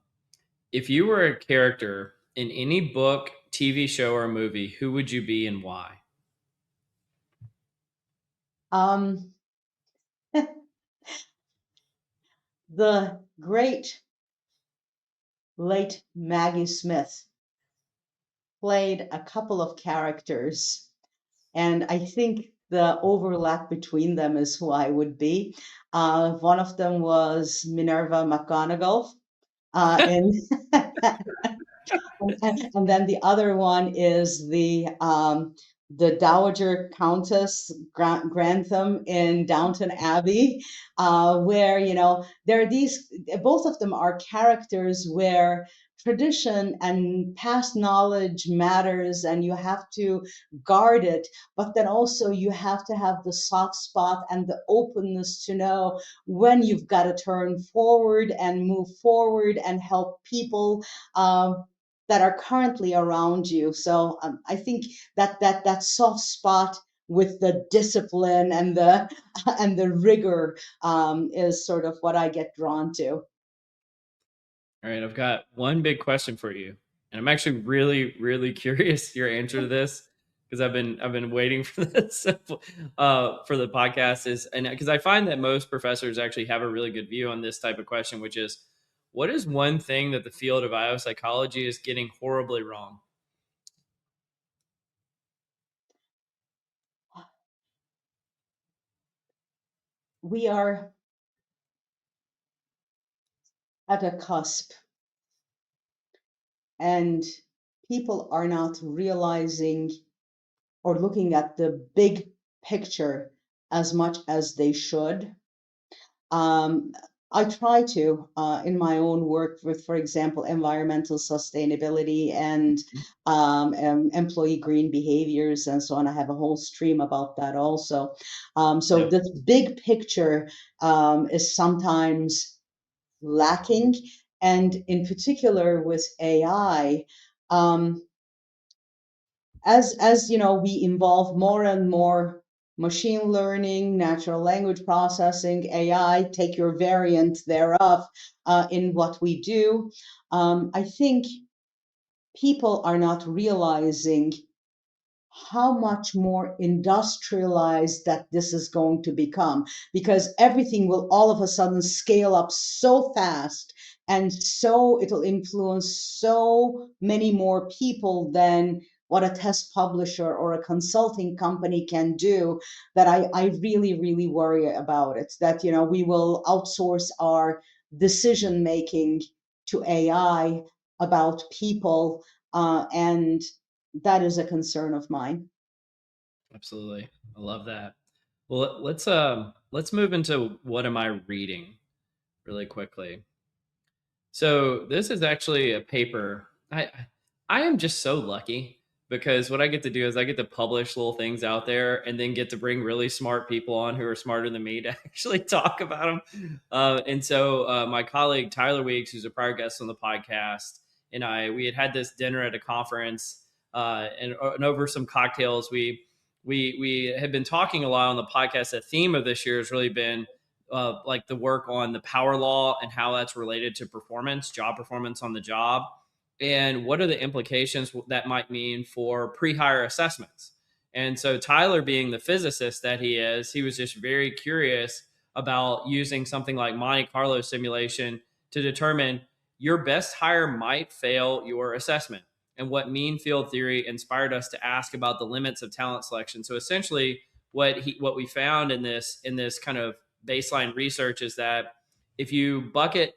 if you were a character in any book, TV show, or movie, who would you be and why? Um, the great late Maggie Smith played a couple of characters, and I think the overlap between them is who I would be. One of them was Minerva McGonagall, in and then the other one is the Dowager Countess Grantham in Downton Abbey, where, you know, there are these, both of them are characters where tradition and past knowledge matters and you have to guard it, but then also you have to have the soft spot and the openness to know when you've got to turn forward and move forward and help people that are currently around you. So I think that soft spot with the discipline and the and the rigor is sort of what I get drawn to. All right, I've got one big question for you, and I'm actually really, really curious your answer to this because I've been waiting for this for the podcast is, and because I find that most professors actually have a really good view on this type of question, which is, what is one thing that the field of biopsychology is getting horribly wrong? We are at a cusp, and people are not realizing or looking at the big picture as much as they should. Um, I try to, in my own work with, for example, environmental sustainability and employee green behaviors and so on. I have a whole stream about that also. So Yep. this big picture is sometimes lacking, and in particular with AI. Um, as you know, we involve more and more machine learning, natural language processing, AI, take your variant thereof, in what we do. I think people are not realizing how much more industrialized that this is going to become, because everything will all of a sudden scale up so fast, and so it'll influence so many more people than what a test publisher or a consulting company can do, that I really, really worry about it, that, you know, we will outsource our decision making to AI about people, and that is a concern of mine. Absolutely. I love that. Well, let's move into what am I reading really quickly. So this is actually a paper. I am just so lucky because what I get to do is I get to publish little things out there and then get to bring really smart people on who are smarter than me to actually talk about them. And so my colleague Tyler Weeks, who's a prior guest on the podcast, and we had this dinner at a conference, and over some cocktails we had been talking a lot on the podcast. The theme of this year has really been like the work on the power law and how that's related to performance, job performance on the job, and what are the implications that might mean for pre-hire assessments. And so Tyler, being the physicist that he is, he was just very curious about using something like Monte Carlo simulation to determine your best hire might fail your assessment, and what mean field theory inspired us to ask about the limits of talent selection. So essentially what we found in this kind of baseline research is that if you bucket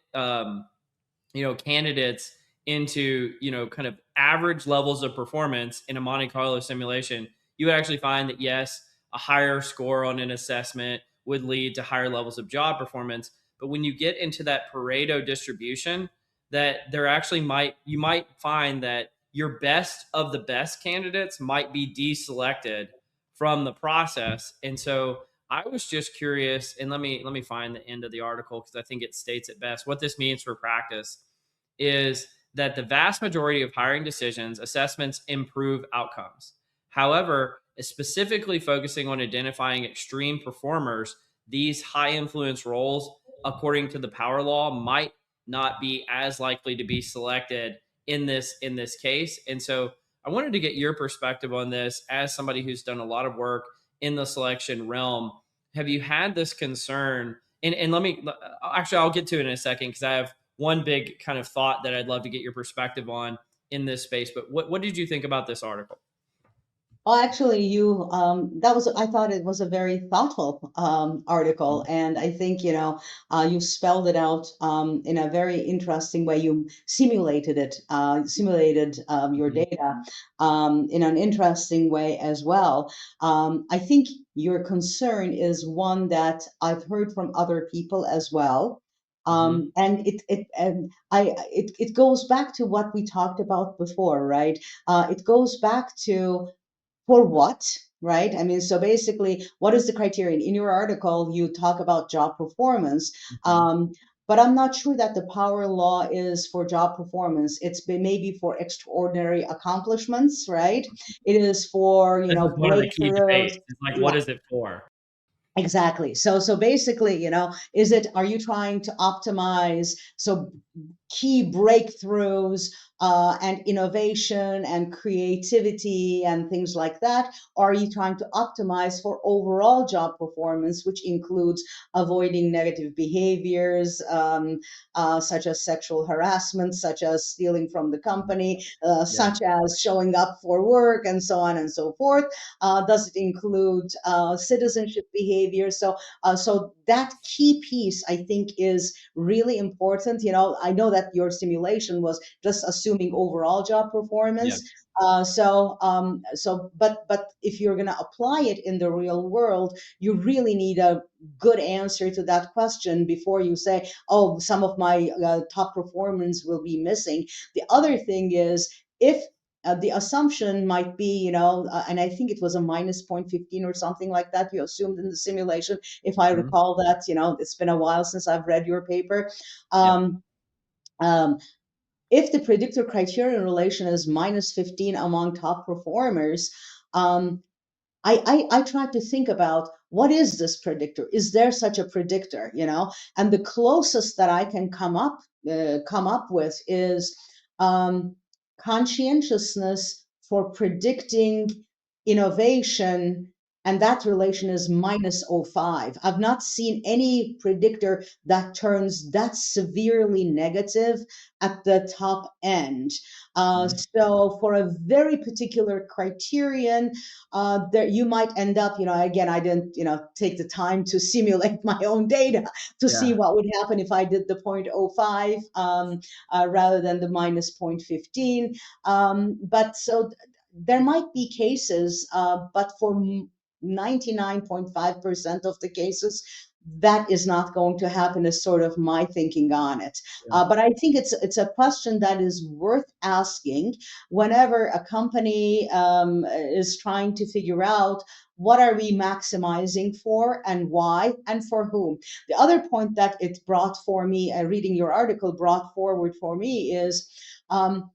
candidates into kind of average levels of performance in a Monte Carlo simulation, you would actually find that yes, a higher score on an assessment would lead to higher levels of job performance. But when you get into that Pareto distribution, that there actually you might find that your best of the best candidates might be deselected from the process. And so I was just curious, and let me find the end of the article because I think it states it best. What this means for practice is that the vast majority of hiring decisions, assessments improve outcomes. However, specifically focusing on identifying extreme performers, these high influence roles, according to the power law, might not be as likely to be selected in this case. And so I wanted to get your perspective on this as somebody who's done a lot of work in the selection realm. Have you had this concern? And let me actually, I'll get to it in a second because I have one big kind of thought that I'd love to get your perspective on in this space. But what did you think about this article? Well, actually, I thought it was a very thoughtful article. And I think, you spelled it out in a very interesting way. You simulated your data in an interesting way as well. I think your concern is one that I've heard from other people as well. Mm-hmm. It goes back to what we talked about before, right? It goes back to for what, right? I mean, so basically, what is the criterion? In your article, you talk about job performance, Mm-hmm. but I'm not sure that the power law is for job performance. It's been maybe for extraordinary accomplishments, right? It is for, This is one of the key breakthroughs. debates. It's like, what Yeah. is it for? Exactly. So basically, are you trying to optimize key breakthroughs and innovation and creativity and things like that? Or are you trying to optimize for overall job performance, which includes avoiding negative behaviors such as sexual harassment, such as stealing from the company, Yeah. such as showing up for work, and so on and so forth? Does it include citizenship behavior? So that key piece, I think, is really important. I know that your simulation was just assuming overall job Yeah. performance. But if you're going to apply it in the real world, you really need a good answer to that question before you say, "Oh, some of my top performance will be missing." The other thing is if the assumption might be, and I think it was a minus 0.15 or something like that you assumed in the simulation, if I Mm-hmm. recall that, it's been a while since I've read your paper. Yeah. Um, um, if the predictor criterion relation is minus 15 among top performers, I try to think about what is this predictor? Is there such a predictor? And the closest that I can come up with is um, conscientiousness for predicting innovation, and that relation is minus oh 0.05. I've not seen any predictor that turns that severely negative at the top end. Mm-hmm. So for a very particular criterion, there you might end up, again, I didn't, take the time to simulate my own data to see Yeah. what would happen if I did the 0.05 rather than the minus 0.15. But so there might be cases, but for 99.5% of the cases, that is not going to happen, is sort of my thinking on it. Yeah. But I think it's a question that is worth asking whenever a company is trying to figure out what are we maximizing for and why and for whom. The other point that it brought for me, reading your article brought forward for me, is um,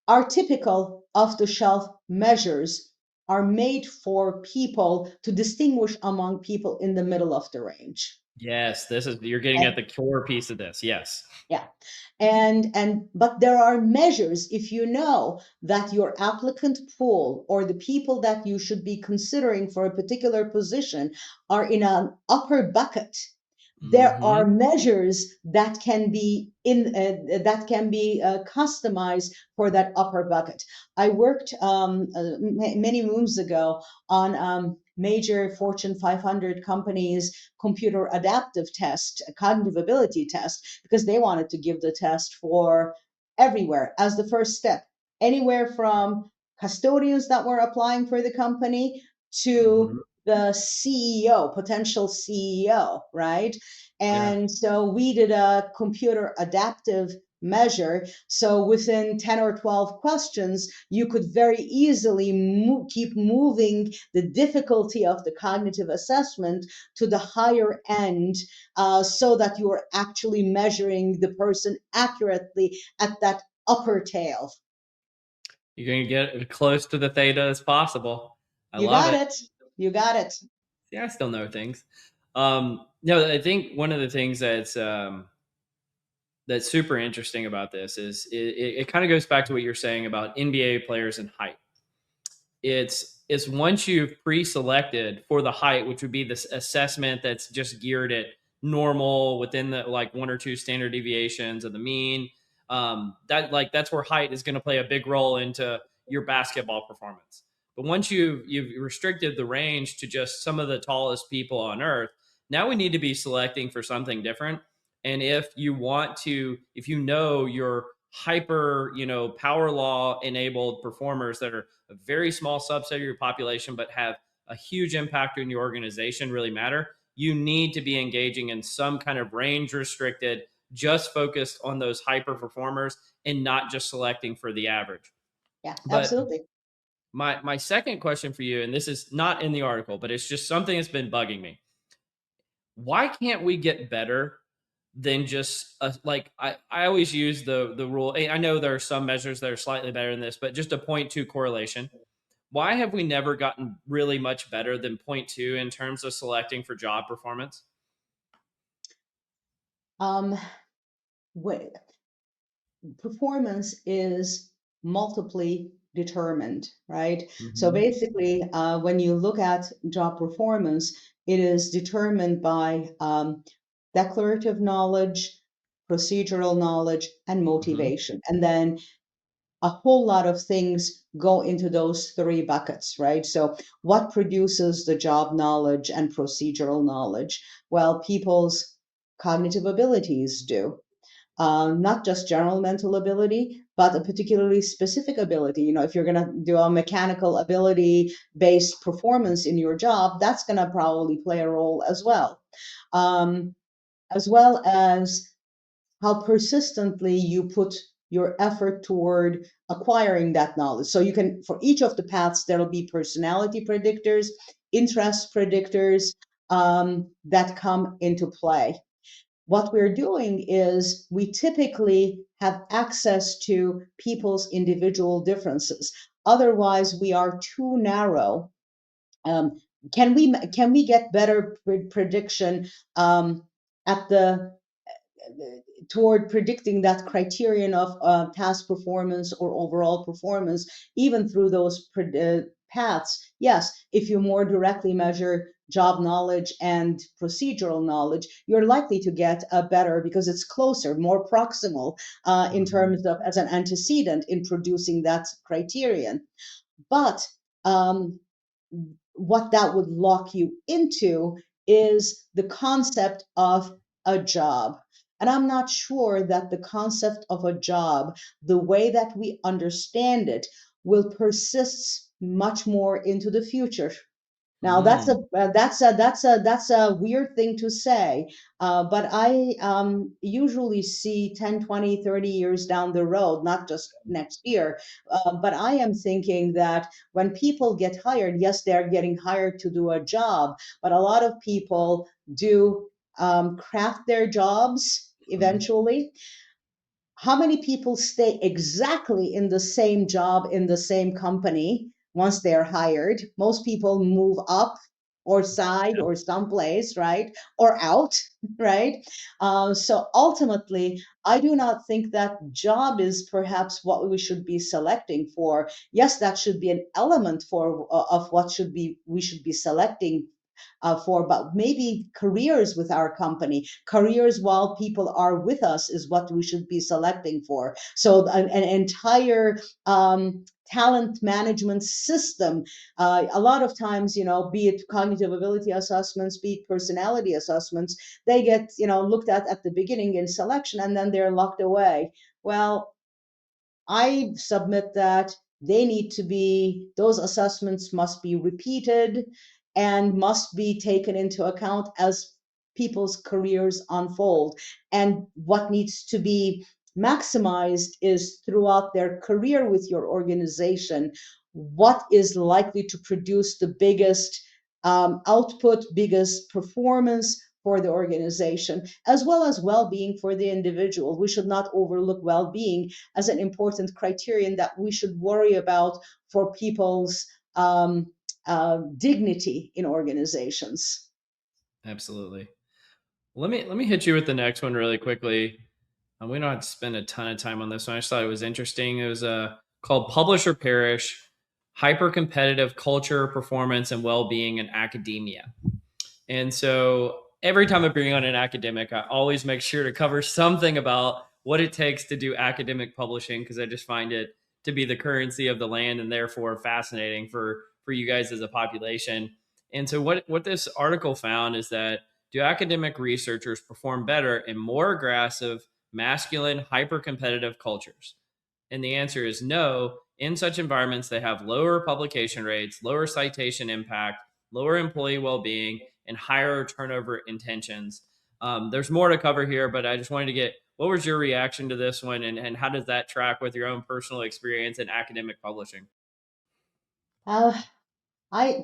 our typical off-the-shelf measures are made for people to distinguish among people in the middle of the range. Yes. You're getting at the core piece of this. Yes. Yeah. But there are measures. If you know that your applicant pool or the people that you should be considering for a particular position are in an upper bucket, there Mm-hmm. are measures that can be customized for that upper bucket. I worked many moons ago on major Fortune 500 companies computer adaptive test, a cognitive ability test, because they wanted to give the test for everywhere as the first step, anywhere from custodians that were applying for the company Mm-hmm. to the CEO, potential CEO, right? Yeah. And so we did a computer adaptive measure. So within 10 or 12 questions, you could very easily keep moving the difficulty of the cognitive assessment to the higher end, so that you are actually measuring the person accurately at that upper tail. You're going to get as close to the theta as possible. I You love got it. it. You got it. Yeah, I still know things. No, I think one of the things that's super interesting about this is it kind of goes back to what you're saying about NBA players and height. It's once you've pre-selected for the height, which would be this assessment that's just geared at normal within the like 1 or 2 standard deviations of the mean. That's where height is going to play a big role into your basketball performance. But once you've restricted the range to just some of the tallest people on earth, now we need to be selecting for something different. And if you know your hyper, power law enabled performers that are a very small subset of your population, but have a huge impact on your organization really matter, you need to be engaging in some kind of range restricted, just focused on those hyper performers and not just selecting for the average. Yeah, But absolutely. my second question for you, and this is not in the article, but it's just something that's been bugging me. Why can't we get better than just I always use the rule. I know there are some measures that are slightly better than this, but just a 0.2 correlation. Why have we never gotten really much better than 0.2 in terms of selecting for job performance? Um, Performance is multiply determined, right? So Mm-hmm. basically, when you look at job performance, it is determined by declarative knowledge, procedural knowledge, and Mm-hmm. motivation. And then a whole lot of things go into those 3 buckets, right? So, what produces the job knowledge and procedural knowledge? Well, people's cognitive abilities do. Not just general mental ability, but a particularly specific ability. If you're going to do a mechanical ability based performance in your job, that's going to probably play a role um, as well as how persistently you put your effort toward acquiring that knowledge. So you can, for each of the paths, there'll be personality predictors, interest predictors that come into play. What we're doing is we typically have access to people's individual differences. Otherwise, we are too narrow. Um, can we get better prediction at the toward predicting that criterion of task performance or overall performance, even through those paths? Yes, if you more directly measure job knowledge and procedural knowledge, you're likely to get a better because it's closer, more proximal in Mm-hmm. terms of as an antecedent in producing that criterion. But um, what that would lock you into is the concept of a job. And I'm not sure that the concept of a job, the way that we understand it, will persist much more into the future. Now Mm. that's a weird thing to say, but I usually see 10, 20, 30 years down the road, not just next year. But I am thinking that when people get hired, yes, they're getting hired to do a job, but a lot of people do craft their jobs Mm. eventually. How many people stay exactly in the same job in the same company once they're hired? Most people move up or side or someplace, right? Or out, right? So ultimately, I do not think that job is perhaps what we should be selecting for. Yes, that should be an element for of what should be we should be selecting for, but maybe careers with our company, careers while people are with us is what we should be selecting for. So an entire talent management system, a lot of times, be it cognitive ability assessments, be it personality assessments, they get, looked at the beginning in selection and then they're locked away. Well, I submit that those assessments must be repeated and must be taken into account as people's careers unfold. And what needs to be maximized is throughout their career with your organization, what is likely to produce the biggest output, biggest performance for the organization, as well as well-being for the individual. We should not overlook well-being as an important criterion that we should worry about for people's dignity in organizations. Absolutely. Let me hit you with the next one really quickly. We don't have to spend a ton of time on this one. I just thought it was interesting. It was called Publish or Perish: Hyper Competitive Culture, Performance, and Well-Being in Academia. And so every time I bring on an academic, I always make sure to cover something about what it takes to do academic publishing, because I just find it to be the currency of the land and therefore fascinating for you guys as a population. And so what this article found is that, do academic researchers perform better in more aggressive, masculine, hyper-competitive cultures? And the answer is no. In such environments, they have lower publication rates, lower citation impact, lower employee well-being, and higher turnover intentions. There's more to cover here, but I just wanted to get, what was your reaction to this one, and how does that track with your own personal experience in academic publishing? I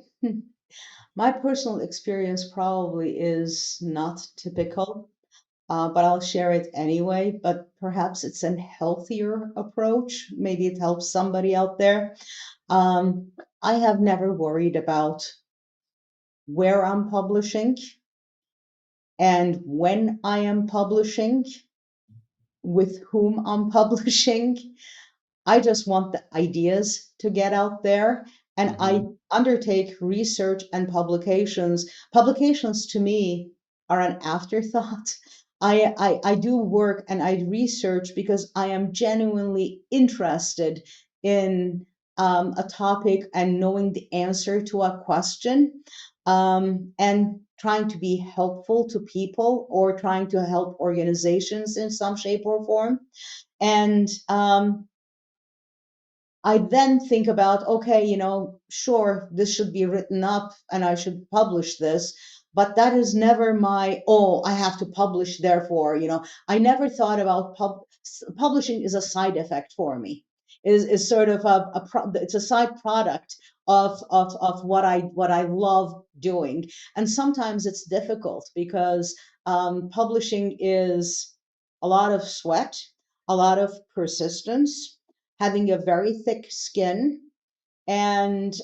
My personal experience probably is not typical, but I'll share it anyway. But perhaps it's a healthier approach. Maybe it helps somebody out there. I have never worried about where I'm publishing and when I am publishing, with whom I'm publishing. I just want the ideas to get out there. And I Mm-hmm. undertake research and publications. Publications to me are an afterthought. I do work and I research because I am genuinely interested in a topic and knowing the answer to a question, and trying to be helpful to people or trying to help organizations in some shape or form. And I then think about, okay, sure, this should be written up and I should publish this, but that is never my, oh, I have to publish, therefore, I never thought about publishing is a side effect for me. Is sort of it's a side product of what I love doing. And sometimes it's difficult because publishing is a lot of sweat, a lot of persistence, having a very thick skin, and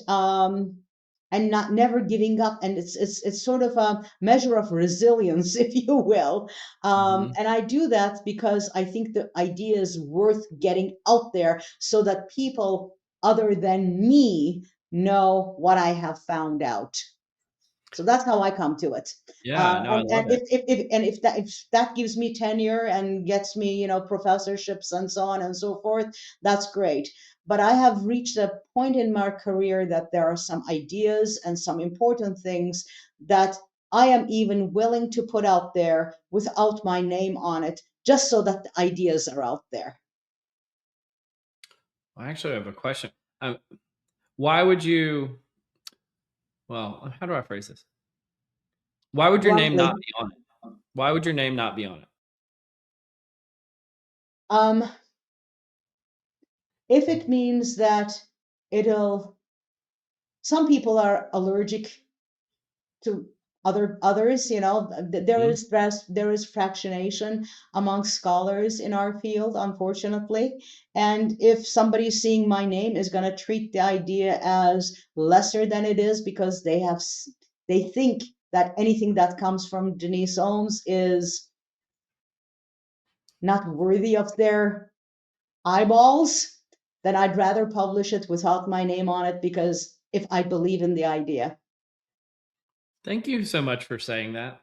not never giving up. And it's sort of a measure of resilience, if you will. Mm-hmm. And I do that because I think the idea is worth getting out there so that people other than me know what I have found out. So that's how I come to it. Yeah, no, I And love it. if that gives me tenure and gets me, professorships and so on and so forth, that's great. But I have reached a point in my career that there are some ideas and some important things that I am even willing to put out there without my name on it, just so that the ideas are out there. I actually have a question. Um, why would you, well, how do I phrase this? Why would your name not Bluntly, be on it? Why would your name not be on it? um, if it means that it'll, some people are allergic to others. There Mhm. is fractionation among scholars in our field, unfortunately. And if somebody seeing my name is going to treat the idea as lesser than it is because they think that anything that comes from Denise Ohms is not worthy of their eyeballs, then I'd rather publish it without my name on it, because if I believe in the idea. Thank you so much for saying that.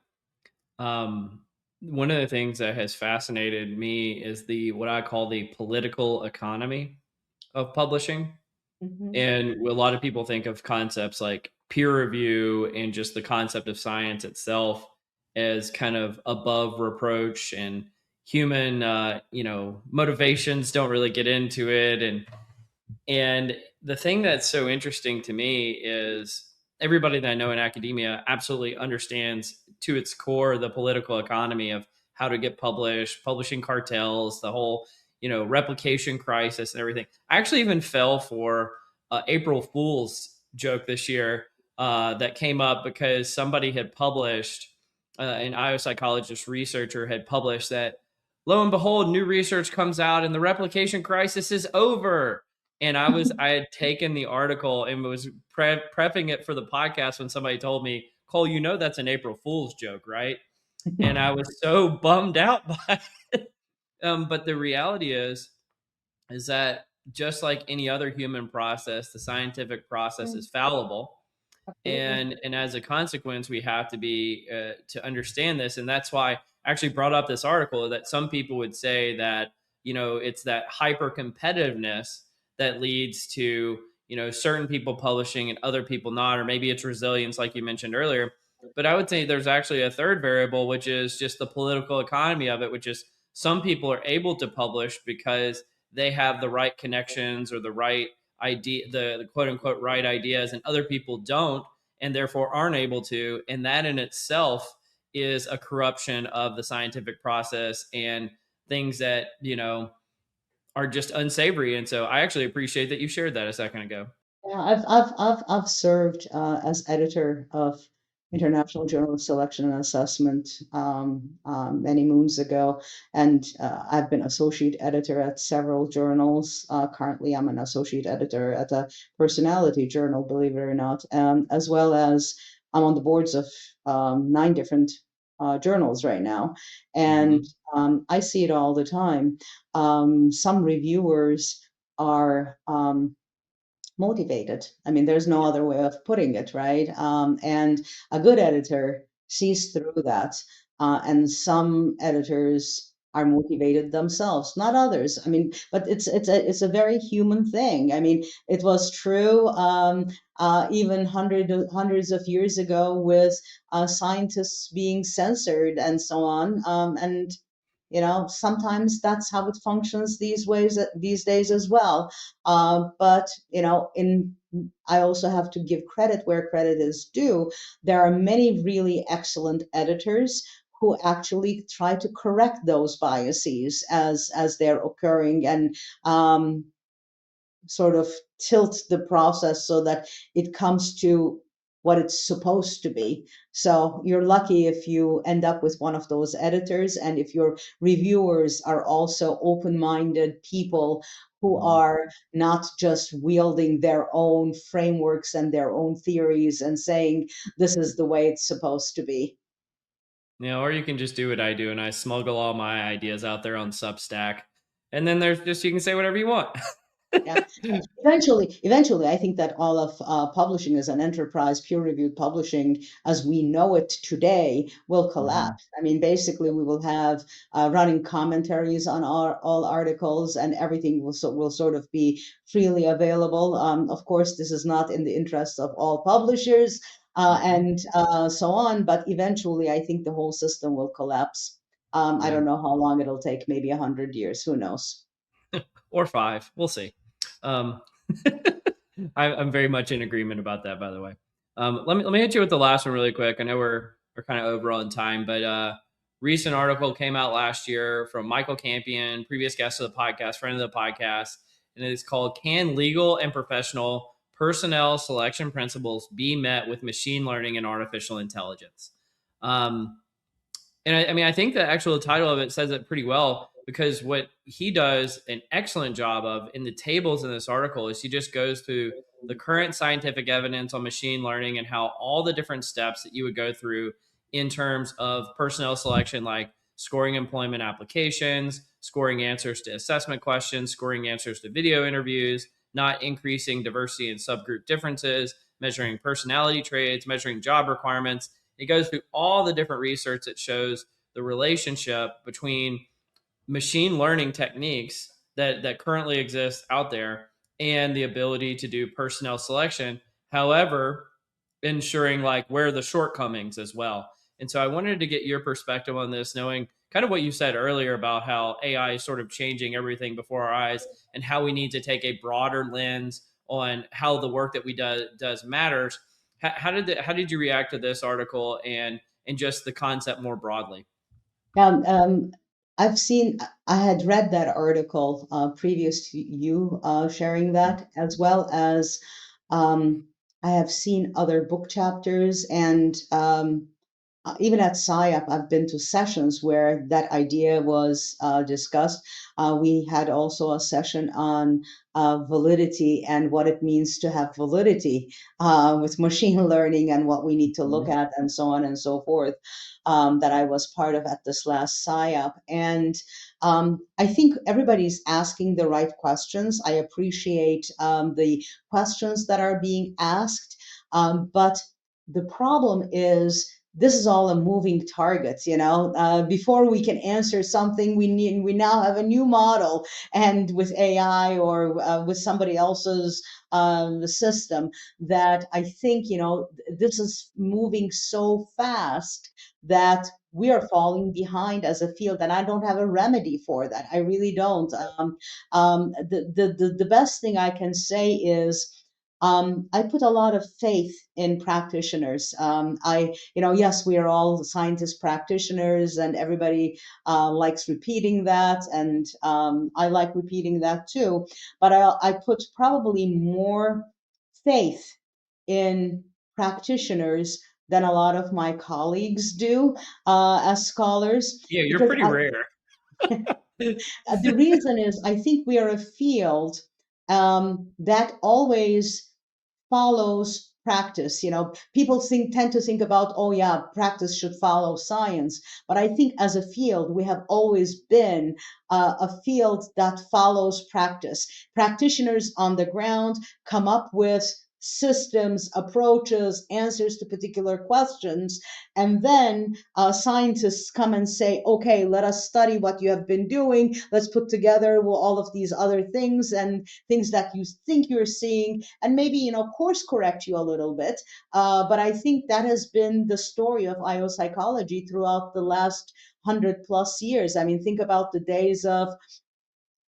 Um, One of the things that has fascinated me is the what I call the political economy of publishing. Mhm. And a lot of people think of concepts like peer review and just the concept of science itself as kind of above reproach, and human, motivations don't really get into it. And the thing that's so interesting to me is everybody that I know in academia absolutely understands to its core the political economy of how to get published, publishing cartels, the whole, replication crisis and everything. I actually even fell for April Fool's joke this year that came up because somebody had published, an IO psychologist researcher had published that, lo and behold, new research comes out and the replication crisis is over. And I had taken the article and was prepping it for the podcast when somebody told me, Cole, that's an April Fool's joke, right? And I was so bummed out by it. But the reality is that just like any other human process, the scientific process is fallible. And as a consequence, we have to be to understand this. And that's why I actually brought up this article that some people would say that, it's that hyper competitiveness that leads to, certain people publishing and other people not, or maybe it's resilience, like you mentioned earlier. But I would say there's actually a third variable, which is just the political economy of it, which is some people are able to publish because they have the right connections or the right idea, the quote unquote right ideas, and other people don't, and therefore aren't able to. And that in itself is a corruption of the scientific process and things that, are just unsavory. And so I actually appreciate that you shared that a second ago. Yeah, I've served as editor of International Journal of Selection and Assessment many moons ago, and I've been associate editor at several journals. Currently, I'm an associate editor at a personality journal, believe it or not, as well as I'm on the boards of 9 different journals right now, and I see it all the time. Some reviewers are motivated. I mean, there's no other way of putting it, right? And a good editor sees through that. And some editors are motivated themselves, not others. I mean, but it's a very human thing. I mean, it was true even hundreds of years ago with scientists being censored and so on. And sometimes that's how it functions these days as well. But in I also have to give credit where credit is due. There are many really excellent editors who actually try to correct those biases as they're occurring, and sort of tilt the process so that it comes to what it's supposed to be. So you're lucky if you end up with one of those editors, and if your reviewers are also open-minded people who are not just wielding their own frameworks and their own theories and saying this is the way it's supposed to be. Or you can just do what I do and I smuggle all my ideas out there on Substack. And then there's just, you can say whatever you want. Yeah. Eventually, I think that all of publishing as an enterprise, peer-reviewed publishing, as we know it today, will collapse. I mean, basically, we will have running commentaries on all articles, and everything will sort of be freely available. Of course, this is not in the interest of all publishers and so on, but eventually, I think the whole system will collapse. I Yeah. don't know how long it'll take, maybe 100 years, who knows? Or 5. We'll see. Um, I'm very much in agreement about that, by the way. Let me hit you with the last one really quick. I know we're kind of over on time, but recent article came out last year from Michael Campion, previous guest of the podcast, friend of the podcast, and it's called "Can Legal and Professional Personnel Selection Principles Be Met with Machine Learning and Artificial Intelligence?" And I mean, I think the actual title of it says it pretty well, because what he does an excellent job of in the tables in this article is he just goes through the current scientific evidence on machine learning and how all the different steps that you would go through in terms of personnel selection, like scoring employment applications, scoring answers to assessment questions, scoring answers to video interviews, not increasing diversity and subgroup differences, measuring personality traits, measuring job requirements. It goes through all the different research that shows the relationship between machine learning techniques that currently exist out there and the ability to do personnel selection. However, ensuring like where are the shortcomings as well. And so I wanted to get your perspective on this, knowing kind of what you said earlier about how AI is sort of changing everything before our eyes and how we need to take a broader lens on how the work that we does matters. How did you react to this article and just the concept more broadly? I've seen, I had read that article previous to you sharing that, as well as um, I have seen other book chapters, and even at SciUp, I've been to sessions where that idea was discussed. We had also a session on validity and what it means to have validity with machine learning and what we need to look at, and so on and so forth, that I was part of at this last SciUp. And I think everybody's asking the right questions. I appreciate the questions that are being asked, but the problem is this is all a moving target. Before we can answer something, we now have a new model, and with AI or with somebody else's system, that I think this is moving so fast that we are falling behind as a field, and I don't have a remedy for that. I really don't. The best thing I can say is I put a lot of faith in practitioners. Yes, we are all scientist practitioners, and everybody likes repeating that, and I like repeating that too. But I put probably more faith in practitioners than a lot of my colleagues do as scholars, Yeah, you're because pretty rare. the reason is I think we are a field that always follows practice. People tend to think about, oh yeah, practice should follow science. But I think as a field, we have always been a field that follows practice. Practitioners on the ground come up with systems, approaches, answers to particular questions, and then scientists come and say, okay, let us study what you have been doing. Let's put together all of these other things and things that you think you're seeing, and maybe course correct you a little bit. But I think that has been the story of IO psychology throughout the last 100+ years. I mean, think about the days of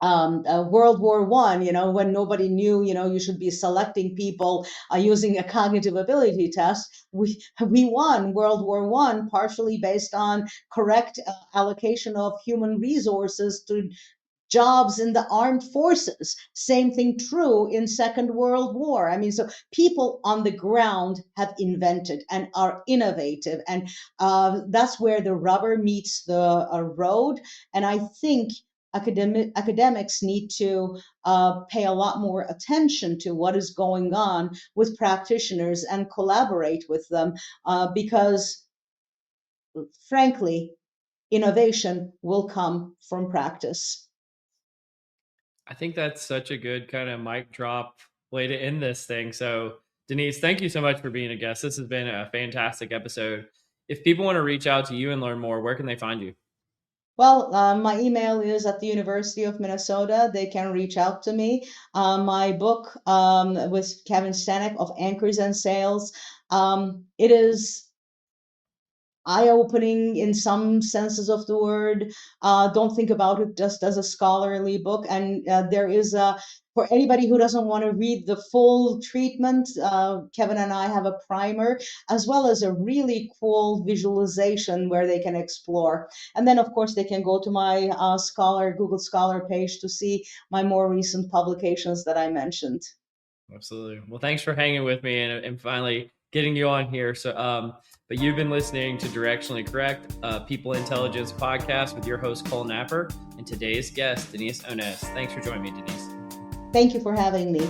World War I, when nobody knew, you should be selecting people using a cognitive ability test. We won World War I partially based on correct allocation of human resources to jobs in the armed forces. Same thing true in Second World War. I mean, so people on the ground have invented and are innovative, and that's where the rubber meets the road. And I think academics need to pay a lot more attention to what is going on with practitioners and collaborate with them, because frankly, innovation will come from practice. I think that's such a good kind of mic drop way to end this thing. So, Deniz, thank you so much for being a guest. This has been a fantastic episode. If people want to reach out to you and learn more, where can they find you? Well, my email is at the University of Minnesota. They can reach out to me. My book with Kevin Stanek of Anchors and Sails. It is eye-opening in some senses of the word. Don't think about it just as a scholarly book. And there is for anybody who doesn't want to read the full treatment, Kevin and I have a primer, as well as a really cool visualization where they can explore. And then, of course, they can go to my Google Scholar page to see my more recent publications that I mentioned. Absolutely. Well, thanks for hanging with me and finally getting you on here. So, but you've been listening to Directionally Correct, People Intelligence podcast with your host, Cole Napper, and today's guest, Deniz Onez. Thanks for joining me, Deniz. Thank you for having me.